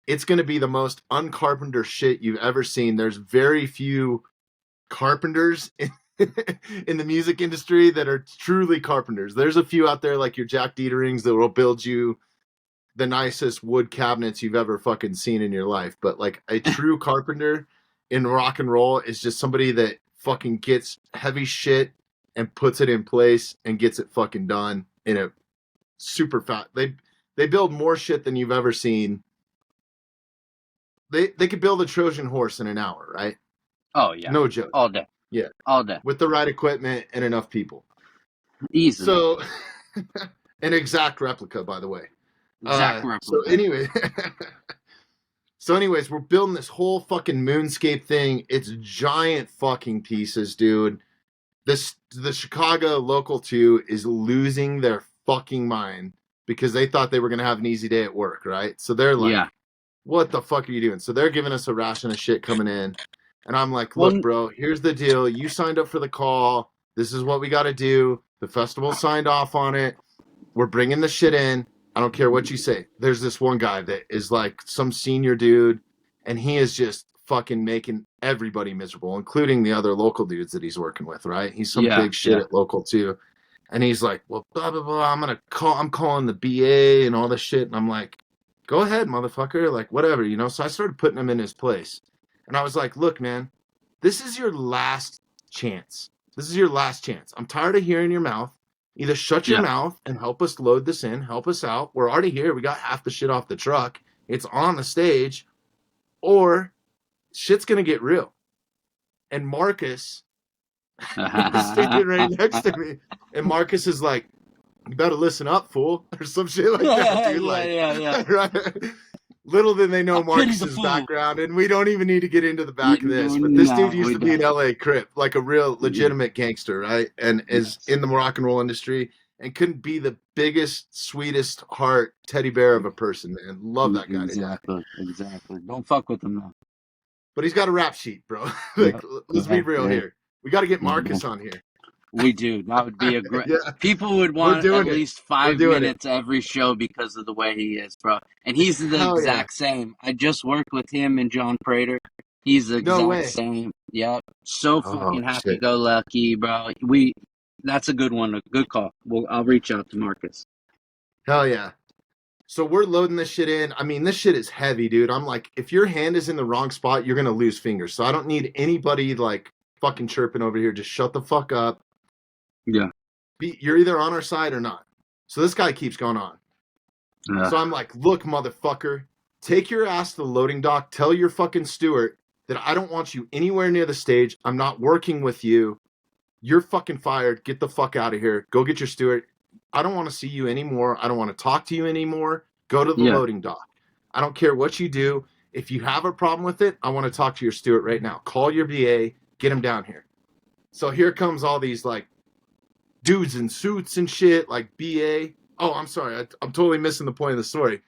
C: it's going to be the most uncarpenter shit you've ever seen. There's very few carpenters in the music industry that are truly carpenters. There's a few out there like your Jack Dieterings that will build you the nicest wood cabinets you've ever fucking seen in your life. But like a true carpenter in rock and roll is just somebody that fucking gets heavy shit and puts it in place and gets it fucking done in a super fast. They build more shit than you've ever seen. They could build a Trojan horse in an hour, right?
D: Oh yeah.
C: No joke.
D: All day.
C: Yeah.
D: All day.
C: With the right equipment and enough people.
D: Easily.
C: So an exact replica, by the way.
D: Exact replica.
C: So anyways, we're building this whole fucking moonscape thing. It's giant fucking pieces, dude. The Chicago Local 2 is losing their fucking mind because they thought they were going to have an easy day at work, right? So they're like, what the fuck are you doing? So they're giving us a ration of shit coming in. And I'm like, look, bro, here's the deal. You signed up for the call. This is what we got to do. The festival signed off on it. We're bringing the shit in. I don't care what you say. There's this one guy that is like some senior dude, and he is just fucking making everybody miserable, including the other local dudes that he's working with, right? He's some big shit at Local 2. And he's like, well, blah, blah, blah. I'm calling the BA and all this shit. And I'm like, go ahead, motherfucker. Like, whatever, you know? So I started putting him in his place. And I was like, look, man, this is your last chance. This is your last chance. I'm tired of hearing your mouth. Either shut your mouth and help us load this in, help us out. We're already here. We got half the shit off the truck. It's on the stage. Or shit's going to get real. And Marcus is sitting right next to me. And Marcus is like, you better listen up, fool. Or some shit like that, dude. Right? Little did they know Marcus's background, and we don't even need to get into the back of this, but this dude used to be an LA Crip, like a real legitimate gangster, right? And is in the rock and roll industry and couldn't be the biggest, sweetest heart teddy bear of a person, man. Love that guy.
D: Exactly. Don't fuck with him, though.
C: But he's got a rap sheet, bro. Let's be real here. We got to get Marcus on here.
D: We do. That would be a great. People would want at least 5 minutes every show because of the way he is, bro. And he's the exact same. I just worked with him and John Prater. He's the exact same. Yep. So fucking happy-go-lucky, bro. That's a good one. A good call. I'll reach out to Marcus.
C: Hell yeah. So we're loading this shit in. I mean, this shit is heavy, dude. I'm like, if your hand is in the wrong spot, you're gonna lose fingers. So I don't need anybody like fucking chirping over here. Just shut the fuck up.
D: Yeah.
C: You're either on our side or not. So this guy keeps going on. So I'm like, look, motherfucker, take your ass to the loading dock. Tell your fucking steward that I don't want you anywhere near the stage. I'm not working with you. You're fucking fired. Get the fuck out of here. Go get your steward. I don't want to see you anymore. I don't want to talk to you anymore. Go to the loading dock. I don't care what you do. If you have a problem with it, I want to talk to your steward right now. Call your BA. Get him down here. So here comes all these like dudes in suits and shit, like BA. Oh, I'm sorry. I'm totally missing the point of the story.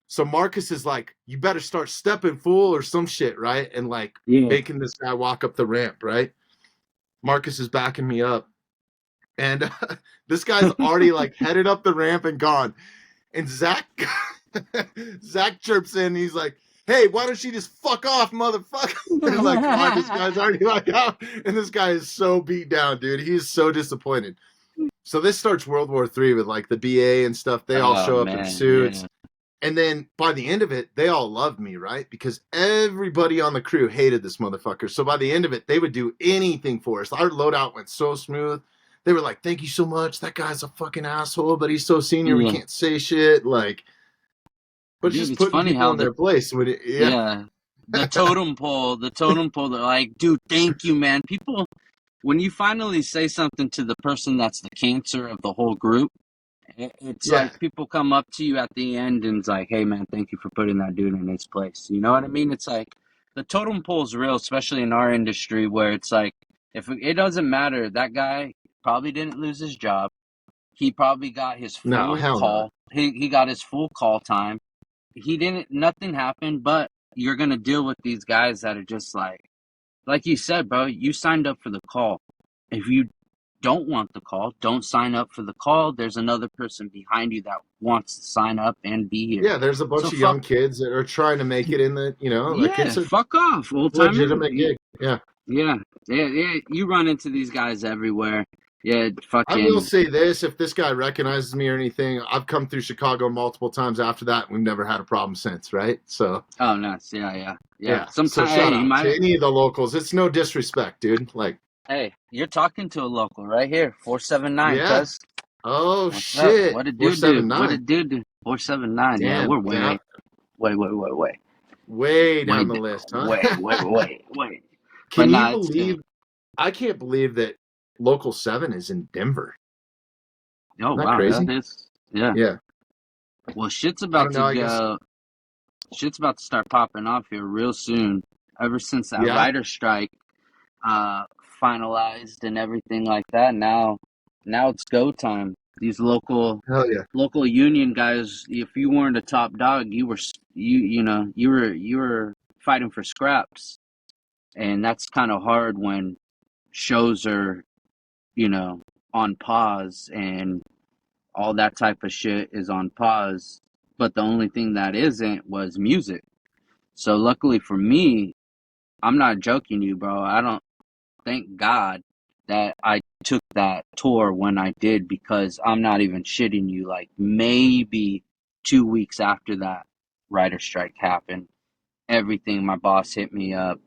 C: So Marcus is like, you better start stepping, fool, or some shit, right? And like making this guy walk up the ramp, right? Marcus is backing me up. And this guy's already like headed up the ramp and gone. And Zach chirps in. He's like, hey, why don't you just fuck off, motherfucker? And like, oh, this guy's already like out. And this guy is so beat down, dude. He's so disappointed. So this starts World War III with like the BA and stuff. They all show up in suits. Yeah. And then by the end of it, they all loved me, right? Because everybody on the crew hated this motherfucker. So by the end of it, they would do anything for us. Our loadout went so smooth. they were like, "Thank you so much. That guy's a fucking asshole, but he's so senior, we
D: Yeah.
C: can't say shit." Like, but
D: Dude,
C: just
D: it's
C: putting
D: funny
C: people
D: how
C: in their place. When
D: yeah, the totem pole, they're like, dude, thank you, man. People, when you finally say something to the person that's the cancer of the whole group, it's
C: yeah,
D: like people come up to you at the end and it's like, hey, man, thank you for putting that dude in his place. You know what I mean? It's like the totem pole is real, especially in our industry where it's like, if it doesn't matter, that guy probably didn't lose his job. He probably got his
C: no,
D: full
C: hell no.
D: call. He got his full call time. Nothing happened, but you're gonna deal with these guys that are just like you said, bro, you signed up for the call. If you don't want the call, don't sign up for the call. There's another person behind you that wants to sign up and be here.
C: Yeah, there's a
D: So
C: bunch of
D: fuck,
C: young kids that are trying to make it in the, like
D: yeah,
C: it's a
D: fuck off, old timer.
C: legitimate gig. Yeah.
D: Yeah, yeah, yeah. You run into these guys everywhere. Yeah,
C: I will
D: fucking.
C: say this: if this guy recognizes me or anything, I've come through Chicago multiple times after that. And we've never had a problem since, right? So
D: Oh, nice. Yeah, yeah, yeah.
C: yeah. So
D: Sometimes,
C: shout
D: hey, you
C: out to
D: might.
C: any of the locals. It's no disrespect, dude. Like,
D: Hey, you're talking to a local right here. 479,
C: yeah.
D: cuz.
C: Oh
D: What's up?
C: shit.
D: What did
C: Four
D: dude do?
C: seven
D: What
C: nine.
D: did dude do? 479. Yeah,
C: Damn.
D: we're
C: Yeah. Way
D: way,
C: down the list, huh?
D: way. But
C: Can you
D: nah, it's good.
C: believe? I can't believe that Local 7 is in Denver.
D: Oh
C: Isn't that
D: wow,
C: crazy?
D: that is. Yeah.
C: Yeah.
D: Well, shit's
C: I
D: about
C: don't
D: to
C: know. I guess.
D: go. Shit's about to start popping off here real soon. Ever since that
C: Yeah.
D: writer strike uh finalized and everything like that, now it's go time. These
C: Hell yeah.
D: local union guys, if you weren't a top dog, you were fighting for scraps, and that's kind of hard when shows are you know on pause and all that type of shit is on pause, but the only thing that isn't was music. So luckily for me, I'm not joking you, bro. I don't thank God that I took that tour when I did, because I'm not even shitting you. Like maybe 2 weeks after that writer strike happened, everything, my boss hit me up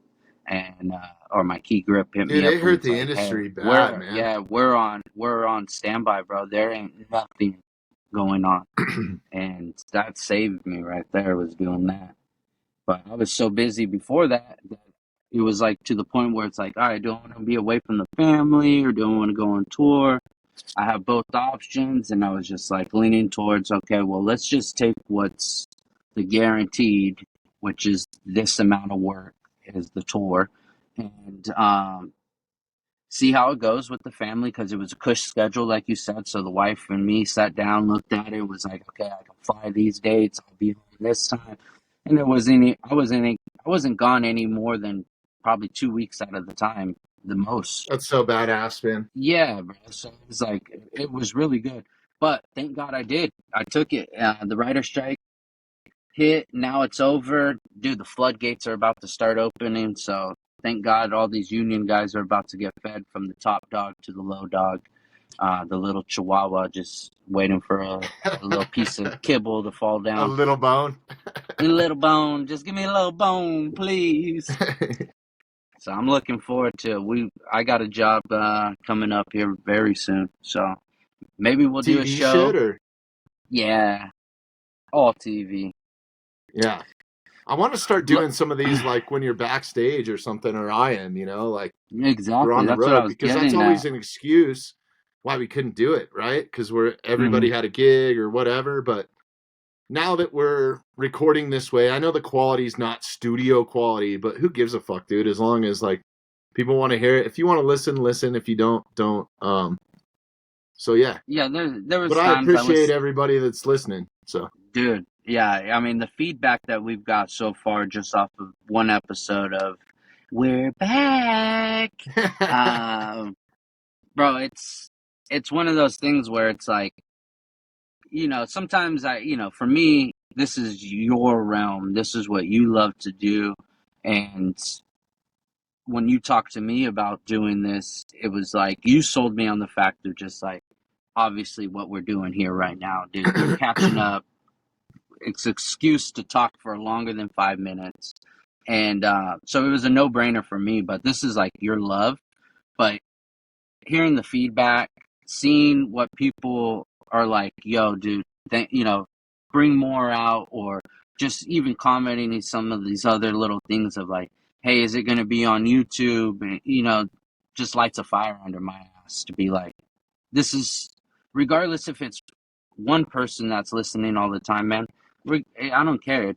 D: and or my key grip hit
C: Dude,
D: me up
C: it
D: and
C: hurt
D: was
C: the
D: like, hey,
C: industry bad, man.
D: we're on standby, bro. There ain't nothing going on. And that saved me right there, was doing that. But I was so busy before that it was like to the point where it's like, all right, do I want to be away from the family or do I want to go on tour? I have both options, and I was just like leaning towards, okay, well, let's just take what's the guaranteed, which is this amount of work is the tour, and see how it goes with the family, because it was a cush schedule, like you said. So the wife and me sat down, looked at it, was like, okay, I can fly these dates. I'll be home this time, and it was any. I wasn't gone any more than probably 2 weeks out of the time, the most.
C: That's so badass, man.
D: Yeah, bro. So it was like it was really good. But thank God I did. I took it. The writer strike hit. Now it's over. Dude, the floodgates are about to start opening. So thank God all these union guys are about to get fed, from the top dog to the low dog. The little chihuahua just waiting for a little piece of kibble to fall
C: A
D: down.
C: little bone.
D: A little bone. Just give me a little bone, please. So I'm looking forward to it. I got a job coming up here very soon. So maybe we'll do a
C: TV
D: show.
C: shit or
D: Yeah, all TV.
C: yeah. I want to start doing some of these like when you're backstage or something, or I am, like we're
D: Exactly.
C: on the
D: That's what I
C: road,
D: was
C: because that's
D: getting
C: always
D: at.
C: an excuse why we couldn't do it, right? Because
D: Hmm.
C: everybody had a gig or whatever. But now that we're recording this way, I know the quality's not studio quality, but who gives a fuck, dude? As long as like people want to hear it. If you want to listen, listen. If you don't. So yeah.
D: Yeah, there
C: But
D: was
C: I
D: times I
C: appreciate
D: was,
C: everybody that's listening. So
D: dude. Yeah, I mean the feedback that we've got so far just off of one episode of "We're Back," um, bro, it's one of those things where it's like, sometimes for me, this is your realm. This is what you love to do. And when you talked to me about doing this, it was like you sold me on the fact of just like, obviously what we're doing here right now, dude. We're catching up. It's an excuse to talk for longer than 5 minutes. And so it was a no brainer for me, but this is like your love. But hearing the feedback seeing what people are like, yo, dude, bring more out, or just even commenting in some of these other little things of like, hey, is it going to be on YouTube? And, just lights a fire under my ass to be like, this is, regardless if it's one person that's listening all the time, man, I don't care.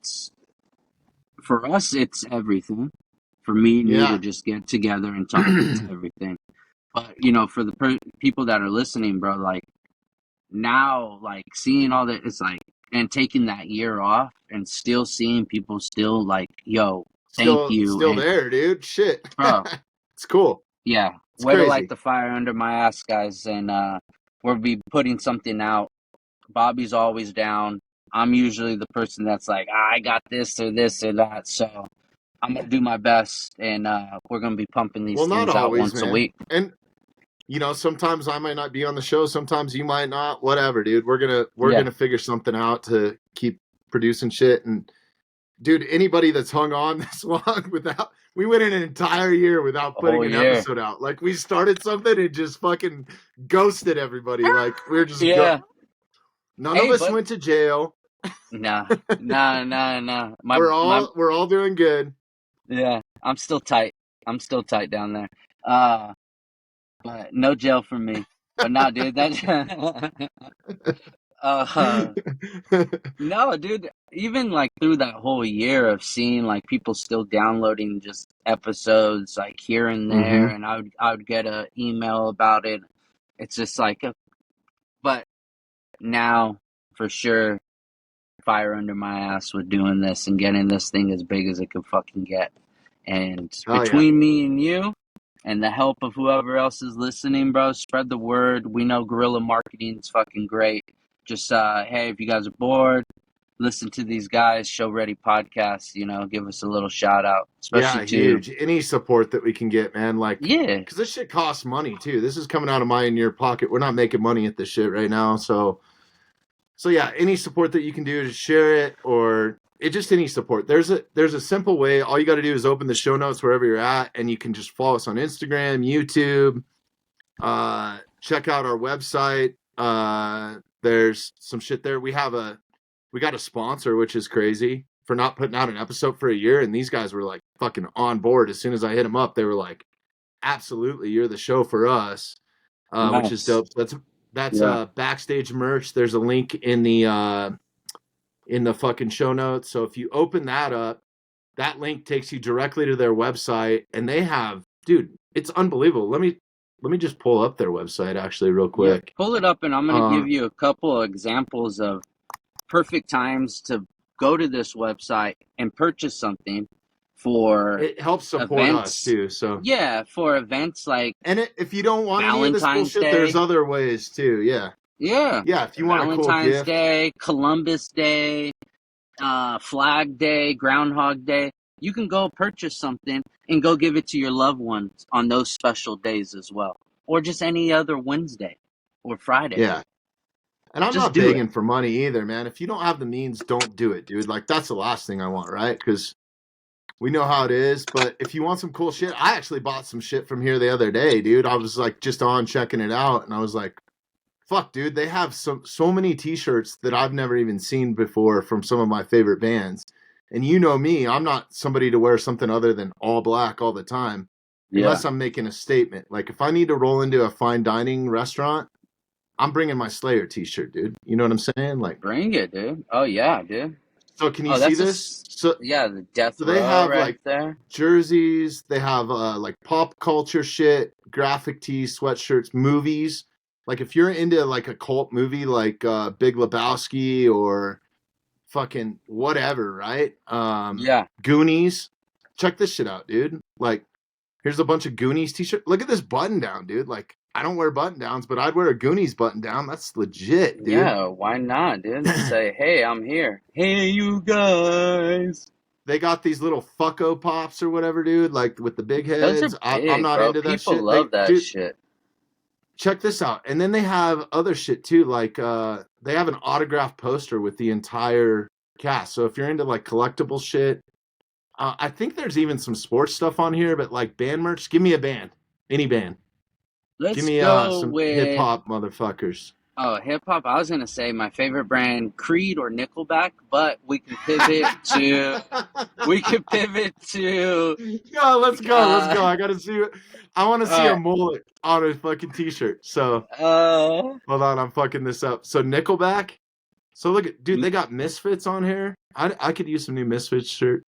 D: For us, it's everything. For me and you to
C: Yeah.
D: just get together and talk, it's everything. But, for the people that are listening, bro, like, now, like, seeing all that, it's like, and taking that year off and still seeing people still like, yo, thank you.
C: Still
D: And,
C: there, dude. Shit.
D: bro,
C: It's cool.
D: yeah,
C: It's
D: way to light
C: crazy.
D: the fire under my ass, guys. And we'll be putting something out. Bobby's always down. I'm usually the person that's like, I got this or that. So I'm going to do my best. And we're going to be pumping these
C: Well, not
D: things out
C: always,
D: once a
C: man.
D: week.
C: And sometimes I might not be on the show, sometimes you might not. Whatever, dude. We're
D: Yeah.
C: gonna figure something out to keep producing shit. And dude, anybody that's hung on this long without, we went an entire year without
D: A
C: putting
D: whole
C: an
D: year.
C: episode out. Like, we started something and just fucking ghosted everybody. Like, we're just
D: Yeah.
C: none
D: Hey,
C: of us
D: but
C: went to jail.
D: nah.
C: We're all doing good.
D: Yeah, I'm still tight. I'm still tight down there. But no jail for me. But nah, dude, uh, no, dude, even like through that whole year of seeing like people still downloading just episodes like here and there,
C: Mm-hmm.
D: and I would get a email about it. It's just like, but now for sure, fire under my ass with doing this and getting this thing as big as it could fucking get. And
C: Oh yeah.
D: between me and you and the help of whoever else is listening, bro, spread the word. We know guerrilla marketing is fucking great. Just, hey, if you guys are bored, listen to these guys, Show Ready Podcast, give us a little shout out. Especially
C: Yeah,
D: to,
C: huge. Any support that we can get, man. Like,
D: yeah,
C: because this shit costs money too. This is coming out of my and your pocket. We're not making money at this shit right now. So yeah, any support that you can do to share it, or just any support. There's a simple way. All you got to do is open the show notes wherever you're at, and you can just follow us on Instagram, YouTube. Check out our website. There's some shit there. We got a sponsor, which is crazy, for not putting out an episode for a year, and these guys were like fucking on board. As soon as I hit them up, they were like, absolutely, you're the show for us. Which is
D: nice.
C: dope. That's
D: Yeah.
C: backstage merch. There's a link in the fucking show notes. So if you open that up, that link takes you directly to their website, and they have, dude, it's unbelievable. Let me just pull up their website actually real
D: Yeah,
C: quick.
D: pull it up, and I'm going to give you a couple of examples of perfect times to go to this website and purchase something for
C: It helps support
D: events.
C: us too. So
D: yeah, for events like,
C: and if you don't want any of this
D: Valentine's
C: bullshit,
D: Day.
C: there's other ways too. Yeah.
D: Yeah.
C: Yeah, if you want a cool
D: Valentine's
C: gift.
D: Day, Columbus Day, Flag Day, Groundhog Day. You can go purchase something and go give it to your loved ones on those special days as well. Or just any other Wednesday or Friday.
C: Yeah. And I'm
D: Just
C: not
D: do
C: begging
D: it.
C: for money either, man. If you don't have the means, don't do it, dude. Like, that's the last thing I want, right? Because we know how it is. But if you want some cool shit, I actually bought some shit from here the other day, dude. I was like just on checking it out, and I was like, fuck, dude, they have so many t-shirts that I've never even seen before from some of my favorite bands. And you know me, I'm not somebody to wear something other than all black all the time, unless I'm making a statement. Like, if I need to roll into a fine dining restaurant, I'm bringing my Slayer t-shirt, dude. You know what I'm saying? Like,
D: Bring it, dude. Oh, yeah, dude.
C: so can you see this?
D: The Death
C: So they
D: Row
C: have
D: right
C: like
D: there.
C: jerseys, they have like pop culture shit, graphic tees, sweatshirts, movies. Like, if you're into like a cult movie like Big Lebowski or fucking whatever, right?
D: Yeah.
C: Goonies. Check this shit out, dude. Like, here's a bunch of Goonies t-shirt. Look at this button down, dude. Like, I don't wear button downs, but I'd wear a Goonies button down. That's legit, dude.
D: Yeah, why not, dude? Say, hey, I'm here. Hey, you guys.
C: They got these little fucko pops or whatever, dude, like with the big
D: Those
C: heads.
D: are big,
C: I'm not
D: bro.
C: into that
D: People
C: shit.
D: love that
C: Dude,
D: shit.
C: check this out. And then they have other shit too. Like they have an autographed poster with the entire cast. So if you're into like collectible shit, I think there's even some sports stuff on here. But like band merch, give me a band, any band. Give
D: Let's
C: me
D: go
C: some hip
D: with
C: hop motherfuckers.
D: hip hop. I was gonna say my favorite brand, Creed or Nickelback, but we can pivot to
C: Yo, let's go. Let's go.
D: uh
C: I gotta see. I want to see a
D: uh
C: mullet on a fucking t-shirt. So
D: uh
C: hold on, I'm fucking this up. So Nickelback. So look at, dude, they got Misfits on here. I could use some new Misfits shirt.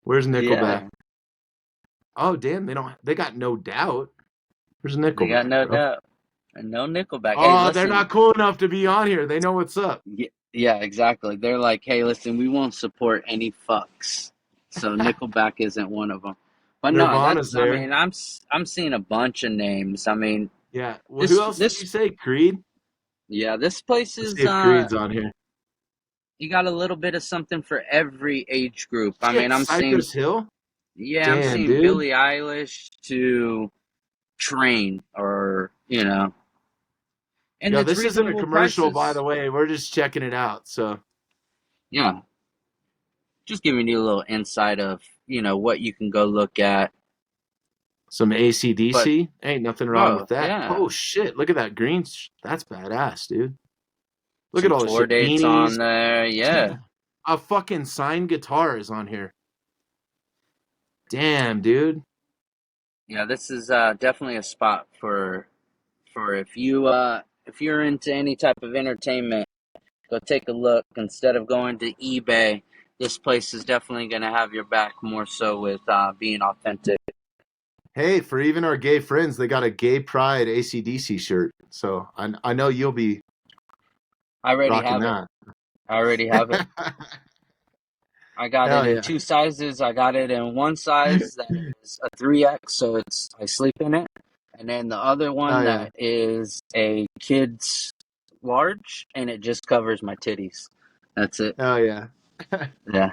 C: Where's Nickelback?
D: yeah,
C: Oh damn, they got No Doubt. Where's
D: they got
C: Nickelback,
D: no
C: bro?
D: doubt. And no Nickelback. Hey,
C: Oh, they're
D: listen.
C: not cool enough to be on here. They know what's up.
D: Yeah, exactly. They're like, hey, listen, we won't support any fucks. So Nickelback isn't one of them. But no,
C: Nirvana's
D: that's. I
C: there.
D: mean, I'm seeing a bunch of names. I mean,
C: Yeah. Well, who
D: this
C: else did
D: this
C: you say? Creed?
D: yeah, this place
C: Let's see
D: is
C: if Creed's on here.
D: you got a little bit of something for every age group. I mean,
C: Shit, Cypress Hill?
D: I'm
C: Damn,
D: seeing
C: dude.
D: Billie Eilish to Train, or and
C: Yo,
D: it's
C: this isn't a
D: reasonable
C: commercial, by
D: prices.
C: the way. We're just checking it out. So,
D: Yeah, just giving you a little insight of what you can go look at.
C: some
D: But
C: AC/DC. Ain't nothing wrong
D: oh
C: with that.
D: yeah,
C: Oh, shit. Look at that green. That's badass, dude. Look at
D: some
C: all this
D: tour
C: shit.
D: dates
C: Beanies.
D: on there. Yeah,
C: A fucking signed guitar is on here. Damn, dude.
D: yeah. This is definitely a spot for if you're into any type of entertainment. Go take a look instead of going to eBay. This place is definitely going to have your back more so with being authentic.
C: Hey, for even our gay friends, they got a gay pride AC/DC shirt. So I know you'll be
D: I already
C: rocking
D: have it.
C: that.
D: I already have it. I got it
C: Hell
D: in
C: yeah.
D: two sizes. I got it in one size that is a 3X, so I sleep in it, and then the other one
C: Hell yeah.
D: that is a kid's large, and it just covers my titties. That's it.
C: Hell yeah.
D: Yeah,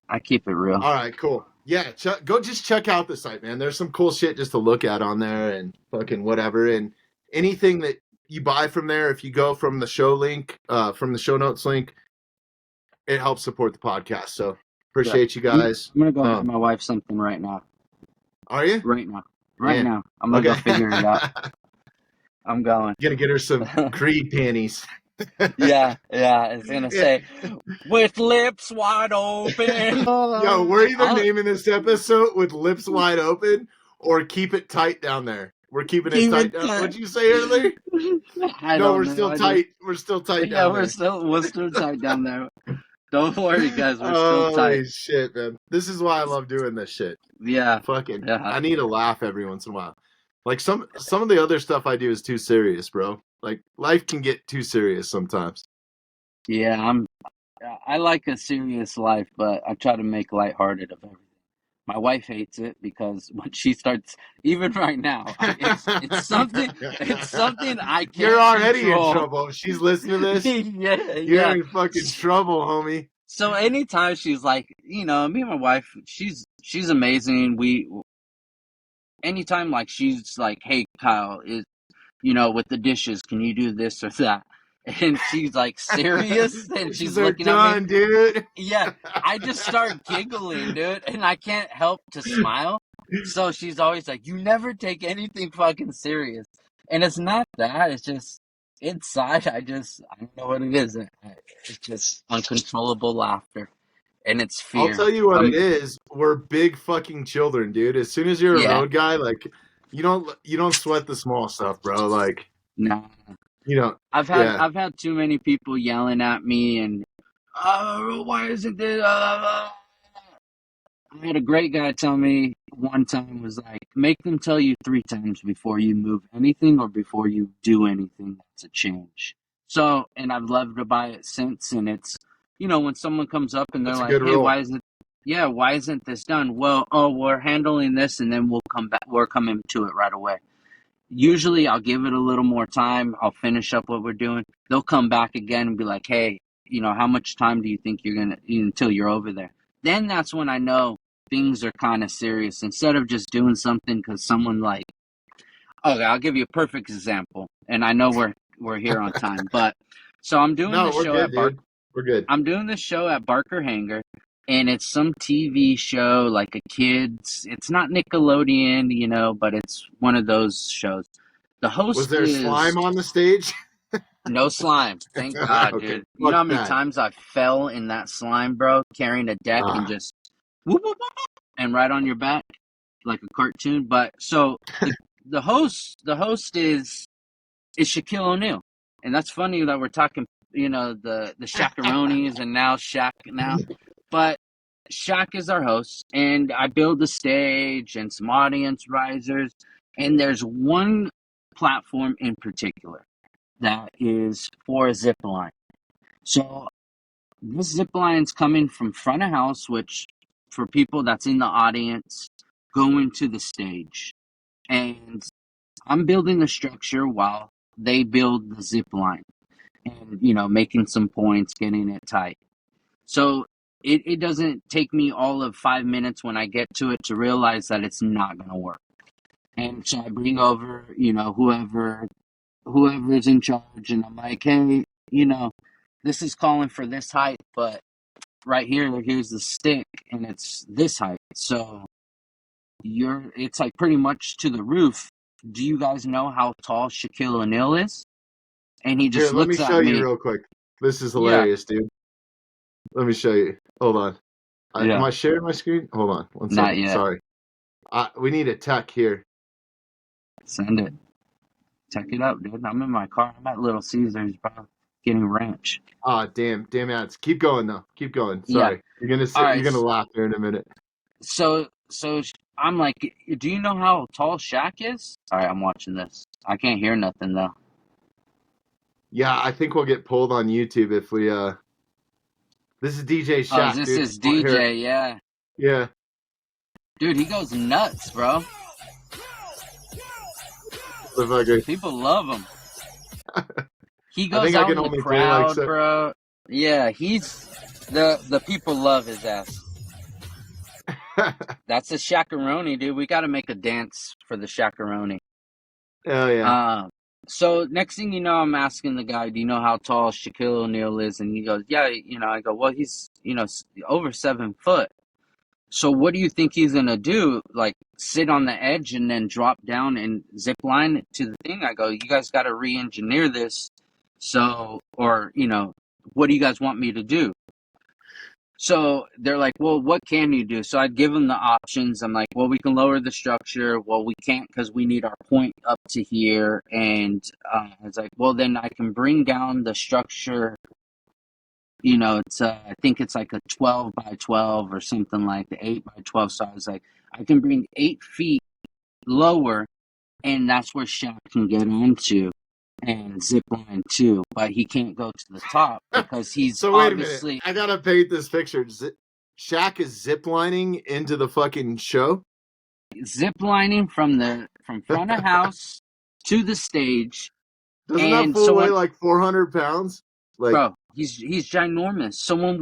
D: I keep it real.
C: All right, cool. Yeah, go just check out the site, man. There's some cool shit just to look at on there and fucking whatever. And anything that you buy from there, if you go from the show link, from the show notes link, it helps support the podcast. So
D: Yeah,
C: appreciate you guys.
D: I'm gonna go get my wife something right now.
C: Are you?
D: Right now. Right
C: Yeah.
D: now. I'm gonna go
C: Okay.
D: figure it out. I'm going.
C: Gonna get her some Creed panties.
D: Yeah, it's gonna
C: Yeah.
D: say, with lips wide open.
C: Yo, we're either
D: I'll-
C: naming this episode with lips wide open or keep it tight down there. We're keeping it
D: Keep
C: tight
D: it
C: down.
D: tight.
C: What'd you say earlier?
D: I
C: No,
D: don't
C: we're
D: know.
C: still tight. We're still tight
D: Yeah,
C: down
D: we're
C: there.
D: still tight down there. Don't worry, guys. We're still
C: Holy
D: tight.
C: shit, man. This is why I love doing this shit.
D: Yeah.
C: Fucking,
D: Yeah.
C: I need a laugh every once in a while. Like some of the other stuff I do is too serious, bro. Like life can get too serious sometimes.
D: Yeah, I like a serious life, but I try to make lighthearted of everything. My wife hates it because when she starts, even right now, it's something I can't
C: You're already
D: control.
C: in trouble. If she's listening to this,
D: Yeah.
C: you're in fucking trouble, homie.
D: So anytime she's like, me and my wife, she's amazing. Anytime like she's like, hey Kyle, with the dishes, can you do this or that? And she's like serious, and she's
C: They're
D: looking at
C: done,
D: me.
C: dude.
D: Yeah, I just start giggling, dude, and I can't help to smile. So she's always like, "You never take anything fucking serious," and it's not that. It's just inside. I don't know what it is. It's just uncontrollable laughter, and it's
C: I'll
D: fear.
C: tell you what it is. We're big fucking children, dude. As soon as you're a
D: Yeah.
C: road guy, like you don't sweat the small stuff, bro. Like
D: No,
C: I've
D: I've had too many people yelling at me and, why isn't this? I had a great guy tell me one time, was like, make them tell you 3 times before you move anything or before you do anything that's a change. So, and I've lived by it since, and it's, when someone comes up and they're
C: That's a
D: like,
C: good
D: hey,
C: rule.
D: why isn't this done? Well, we're handling this and then we'll come back, we're coming to it right away. Usually I'll give it a little more time. I'll finish up what we're doing. They'll come back again and be like, hey, how much time do you think you're going to, until you're over there? Then that's when I know things are kind of serious. Instead of just doing something because someone okay, I'll give you a perfect example. And I know we're here on time, but so I'm doing
C: No,
D: this
C: we're
D: show
C: good, dude. We're good.
D: I'm doing this show at Barker Hangar, and it's some TV show, like a kids. It's not Nickelodeon, but it's one of those shows. The
C: Was
D: host
C: there
D: is
C: slime on the stage?
D: no slime. Thank God,
C: Okay,
D: dude. You know
C: fuck
D: how many
C: that.
D: times I fell in that slime, bro, carrying a deck and
C: Ah,
D: just whoop, whoop, whoop, and right on your back like a cartoon. But so the host is Shaquille O'Neal, and that's funny that we're talking, the Shaqaronis and now Shaq now, but Shaq is our host, and I build the stage and some audience risers, and there's one platform in particular that is for a zip line. So this zip line's coming from front of house, which for people that's in the audience, going to the stage. And I'm building the structure while they build the zip line and, making some points, getting it tight. So it doesn't take me all of 5 minutes when I get to it to realize that it's not going to work. And so I bring over, whoever's in charge, and I'm like, hey, this is calling for this height, but right here's the stick, and it's this height. So it's like pretty much to the roof. Do you guys know how tall Shaquille O'Neal is? And he
C: here,
D: just
C: let me
D: looks
C: show
D: at
C: you
D: me.
C: real quick. This is
D: Yeah,
C: hilarious, dude. Let me show you. Hold on. Am
D: yeah,
C: I sharing my screen? Hold on, one
D: not
C: second.
D: yet.
C: Sorry. We need a tech here.
D: Send it. Check it out, dude. I'm in my car. I'm at Little Caesars, bro. Getting ranch.
C: Ah, damn ads. Keep going though. Keep going.
D: Yeah.
C: Sorry. You're gonna
D: All
C: sit. You're
D: right.
C: gonna laugh there in a minute.
D: So I'm like, do you know how tall Shaq is? All right, I'm watching this. I can't hear nothing though.
C: Yeah, I think we'll get pulled on YouTube if we. This is DJ
D: Oh,
C: Shaq,
D: this
C: dude.
D: is
C: Here.
D: DJ. Yeah,
C: Yeah.
D: dude, he goes nuts, bro.
C: Motherfucker.
D: People love him. He
C: I
D: goes
C: think I
D: out
C: can
D: in the
C: only play like
D: crowd,
C: so.
D: bro. Yeah, he's the people love his ass. That's a Shaqaroni, dude. We got to make a dance for the Shaqaroni.
C: Hell yeah.
D: So next thing you know, I'm asking the guy, "Do you know how tall Shaquille O'Neal is?" And he goes, "Yeah, I go, "Well, he's over 7 foot." So what do you think he's gonna do? Like sit on the edge and then drop down and zip line to the thing? I go, "You guys got to re-engineer this." So, or what do you guys want me to do? So they're like, well, what can you do? So I'd give them the options. I'm like, well, we can lower the structure. Well, we can't because we need our point up to here. And I was like, well, then I can bring down the structure. It's I think it's like a 12 by 12 or something like the 8 by 12. So I was like, I can bring 8 feet lower, and that's where Shaq can get onto and zip line too. But he can't go to the top because he's
C: So wait a minute.
D: obviously
C: I gotta paint this picture. Shaq is ziplining into the fucking show.
D: zip-lining from front of house to the stage.
C: Doesn't that
D: And
C: fool
D: so
C: weigh
D: when,
C: like 400 pounds? Like,
D: bro, he's ginormous. So when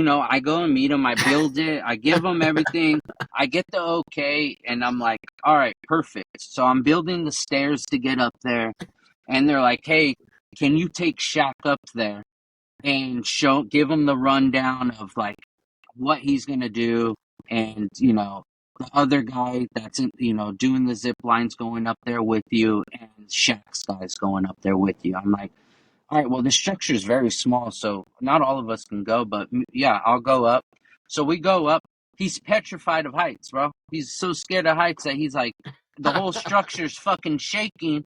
D: I go and meet him, I build it, I give him everything, I get the okay, and I'm like, all right, perfect. So I'm building the stairs to get up there, and they're like, hey, can you take Shaq up there and give him the rundown of like what he's gonna do, and the other guy that's doing the zip lines going up there with you, and Shaq's guys going up there with you. I'm like, all right, well, the structure is very small, so not all of us can go, but yeah, I'll go up. So we go up. He's petrified of heights, bro. He's so scared of heights that he's like, the whole structure's fucking shaking.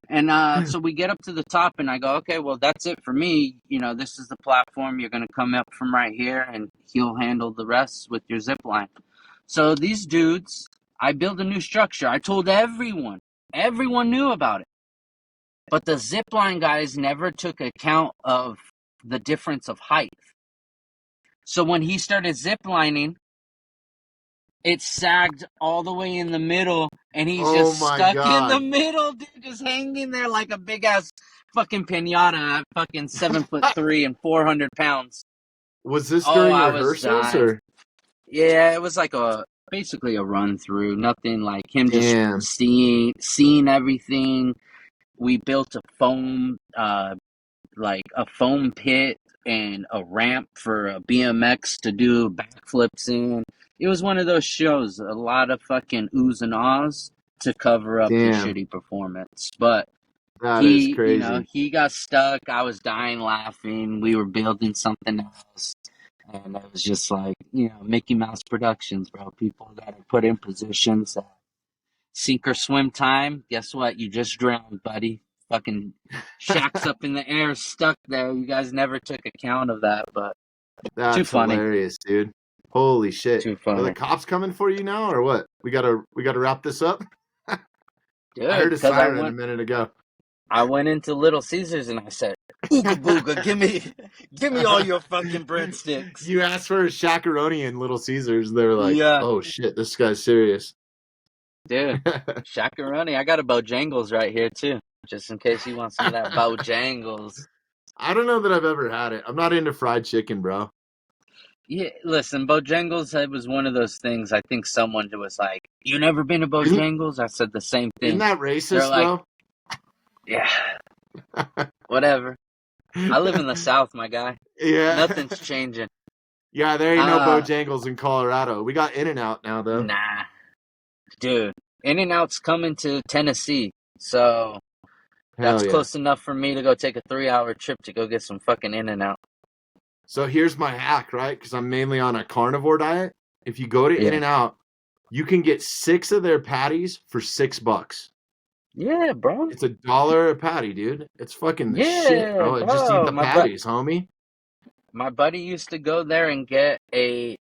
D: And so we get up to the top, and I go, okay, well, that's it for me. This is the platform. You're going to come up from right here, and he'll handle the rest with your zip line. So these dudes, I built a new structure. I told everyone. Everyone knew about it. But the zip line guys never took account of the difference of height. So when he started zip lining, it sagged all the way in the middle, and he's
C: oh
D: just
C: my
D: stuck in the
C: god.
D: middle, dude, just hanging there like a big ass fucking pinata at fucking 7'3" and 400 pounds.
C: Was this
D: Oh,
C: during
D: I was
C: rehearsals
D: dying.
C: or?
D: Yeah, it was like basically a run through. Nothing like him just
C: Damn.
D: seeing everything. We built a foam pit and a ramp for a BMX to do backflips in. It was one of those shows, a lot of fucking oohs and ahs. to cover up his
C: Damn,
D: shitty performance. But
C: that is
D: you know,
C: crazy.
D: he got stuck. I was dying laughing. We were building something else. And it was just like, you know, Mickey Mouse Productions, bro. People that are put in positions that sink or swim time. Guess what? You just drowned, buddy. Fucking Shaq's up in the air, stuck there. You guys never took account of that, but too
C: That's
D: funny.
C: hilarious, dude. Holy shit.
D: Too
C: Are the
D: funny.
C: cops coming for you now or what? We gotta wrap this up.
D: Dude,
C: I heard a
D: 'cause
C: siren a minute ago.
D: I went into Little Caesars and I said, "Ooga booga, give me all your fucking breadsticks."
C: You asked for a shakaroni in Little Caesars. They were like,
D: Yeah.
C: oh shit, this guy's serious.
D: Dude, Shakaroni. I got a Bojangles right here too, just in case you want some of that Bojangles.
C: I don't know that I've ever had it. I'm not into fried chicken, bro.
D: Yeah, listen, Bojangles, it was one of those things. I think someone was like, "You never been to Bojangles?" I said the same thing.
C: Isn't that
D: They're
C: racist,
D: like,
C: bro?
D: yeah, whatever. I live in the South, my guy.
C: Yeah.
D: Nothing's changing.
C: Yeah, there ain't no Bojangles in Colorado. We got In-N-Out now, though.
D: Nah, dude. In-N-Out's coming to Tennessee, so
C: Hell
D: that's
C: yeah.
D: close enough for me to go take a 3-hour trip to go get some fucking In-N-Out.
C: So here's my hack, right? Because I'm mainly on a carnivore diet. If you go to
D: Yeah.
C: In-N-Out, you can get 6 of their patties for $6.
D: Yeah, bro.
C: It's $1 a patty, dude. It's fucking the
D: Yeah,
C: shit, bro. Just
D: bro.
C: eat the patties, homie.
D: My buddy used to go there and get and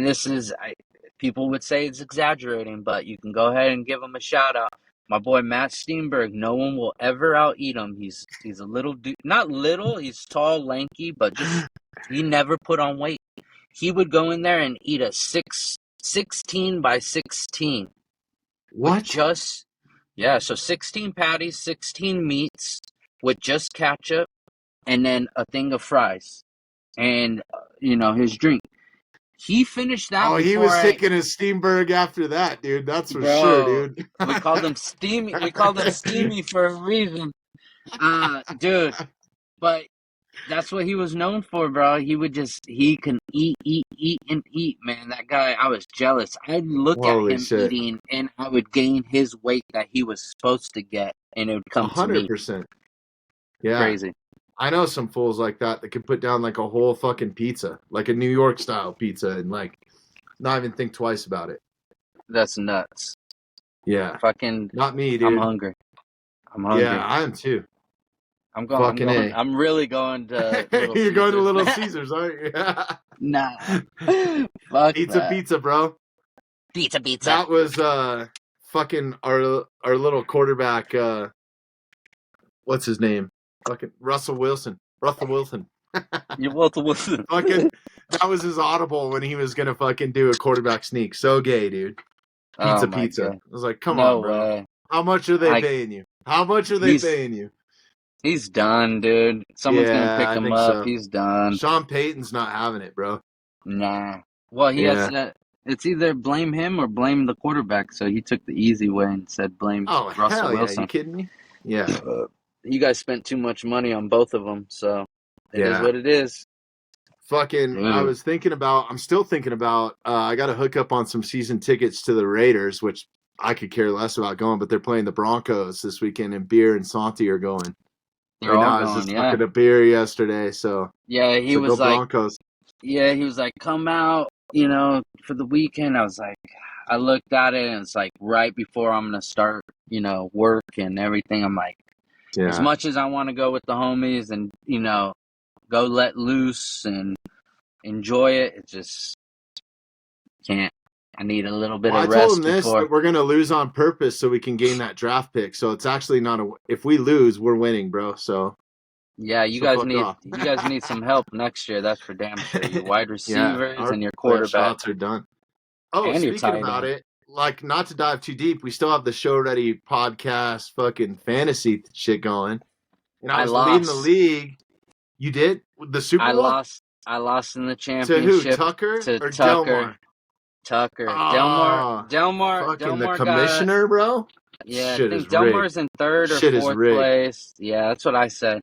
D: this is, people would say it's exaggerating, but you can go ahead and give him a shout out. My boy Matt Steenberg, no one will ever out eat him. He's a little dude, not little, he's tall, lanky, but just, he never put on weight. He would go in there and eat a 16 by 16.
C: What?
D: So 16 patties, 16 meats with just ketchup and then a thing of fries and, his drink. He finished that.
C: Oh, he
D: before
C: was taking a Steenberg after that, dude. That's for sure, dude.
D: We called him Steamy. We called him Steamy for a reason, dude. But that's what he was known for, bro. He can eat, and eat, man. That guy, I was jealous. I'd look
C: Holy
D: at him
C: shit.
D: eating, and I would gain his weight that he was supposed to get, and it would come to me.
C: 100%. Yeah.
D: Crazy.
C: I know some fools like that can put down like a whole fucking pizza, like a New York style pizza, and like not even think twice about it.
D: That's nuts.
C: Yeah.
D: Fucking.
C: Not me, dude.
D: I'm hungry.
C: Yeah, I am too.
D: I'm going. I'm really going to.
C: You're going to Little Caesars, aren't you?
D: Nah. Fuck
C: Pizza, bro.
D: Pizza.
C: That was fucking our little quarterback. What's his name? Fucking Russell Wilson.
D: You Walter Wilson.
C: Fucking, that was his audible when he was gonna fucking do a quarterback sneak. So gay, dude. Pizza.
D: God.
C: I was like, come
D: No
C: on, bro.
D: way.
C: How much are they paying you? How much are they paying you?
D: He's done, dude. Someone's gonna pick him up.
C: So.
D: He's done.
C: Sean Payton's not having it, bro.
D: Nah. Well, he has that. It's either blame him or blame the quarterback. So he took the easy way and said blame Russell
C: hell yeah.
D: Wilson.
C: You kidding me? Yeah.
D: You guys spent too much money on both of them, so it is what it is.
C: Fucking, dude. I'm still thinking about, I got to hook up on some season tickets to the Raiders, which I could care less about going, but they're playing the Broncos this weekend, and Beer and Santi are going.
D: They're all
C: I was just looking at Beer yesterday, so.
D: Yeah, he was like,
C: Broncos.
D: Yeah, he was like, come out, for the weekend. I was like, I looked at it, and it's like right before I'm going to start, work and everything. I'm like, as much as I want to go with the homies and, go let loose and enjoy it, it just can't. I need a little bit of rest.
C: I told him that we're going to lose on purpose so we can gain that draft pick. So it's actually not if we lose, we're winning, bro. So
D: yeah, you guys need some help next year. That's for damn sure. Your wide receivers and your quarterback
C: shots are done. Oh, and speaking about it, like, not to dive too deep, we still have the Show Ready podcast fucking fantasy shit going. And I was leading the league. You did? The Super Bowl?
D: I lost in the championship.
C: To who? Tucker or
D: Delmar? Tucker. Delmar.
C: Fucking the commissioner, bro?
D: Yeah, I think Delmar's in third or fourth place. Yeah, that's what I said.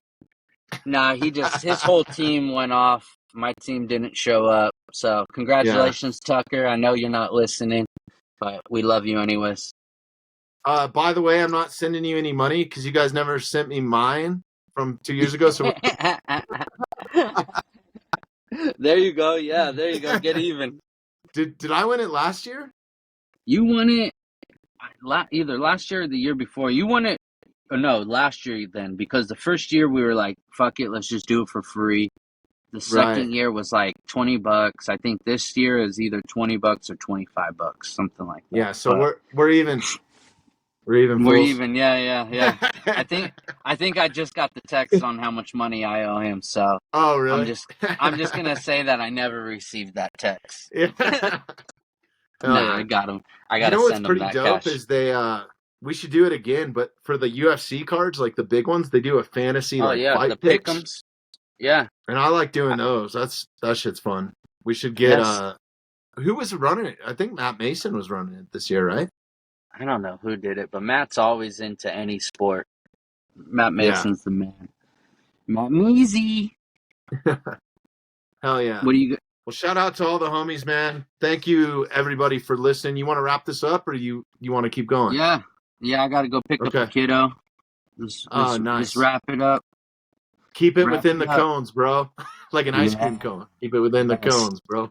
D: Nah, his whole team went off. My team didn't show up. So congratulations, Tucker. I know you're not listening, but we love you anyways.
C: By the way, I'm not sending you any money because you guys never sent me mine from 2 years ago. So
D: there you go. Yeah, there you go. Get even.
C: did I win it last year?
D: You won it either last year or the year before. You won it. Or no, last year then, because the first year we were like, fuck it, let's just do it for free. The second year was like $20. I think this year is either $20 or $25, something like that.
C: Yeah, so we're even. We're even.
D: We're
C: fools.
D: even. Yeah. I think I just got the text on how much money I owe him. So
C: Oh, really?
D: I'm just gonna say that I never received that text.
C: Yeah.
D: I got him. I gotta send him that cash.
C: What's pretty dope is we should do it again, but for the UFC cards, like the big ones, they do a fantasy fight
D: the
C: picks.
D: pick'ems. Yeah,
C: and I like doing those. That shit's fun. We should get who was running it? I think Matt Mason was running it this year, right?
D: I don't know who did it, but Matt's always into any sport. Matt Mason's the man. Matt Measy.
C: Hell yeah.
D: What do you?
C: Well, shout out to all the homies, man. Thank you, everybody, for listening. You want to wrap this up, or you want to keep going?
D: Yeah, I got to go pick up the kiddo.
C: Nice.
D: Just wrap it up.
C: Keep it within the cones, bro. Like an ice cream cone. Keep it within the cones, bro.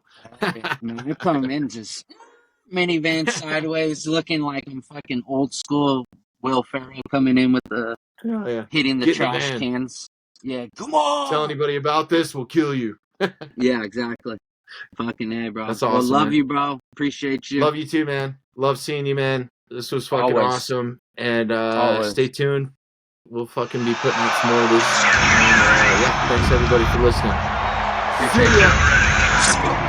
D: Man, I come in just minivan sideways, looking like I'm fucking old school Will Ferrell coming in with the hitting the trash cans. Yeah, come on.
C: Tell anybody about this, we'll kill you.
D: Yeah, exactly. Fucking A, bro.
C: That's awesome.
D: Love you, bro. Appreciate you.
C: Love you too, man. Love seeing you, man. This was fucking awesome. And stay tuned. We'll fucking be putting out some more of this. And, thanks everybody for listening.
D: Appreciate you.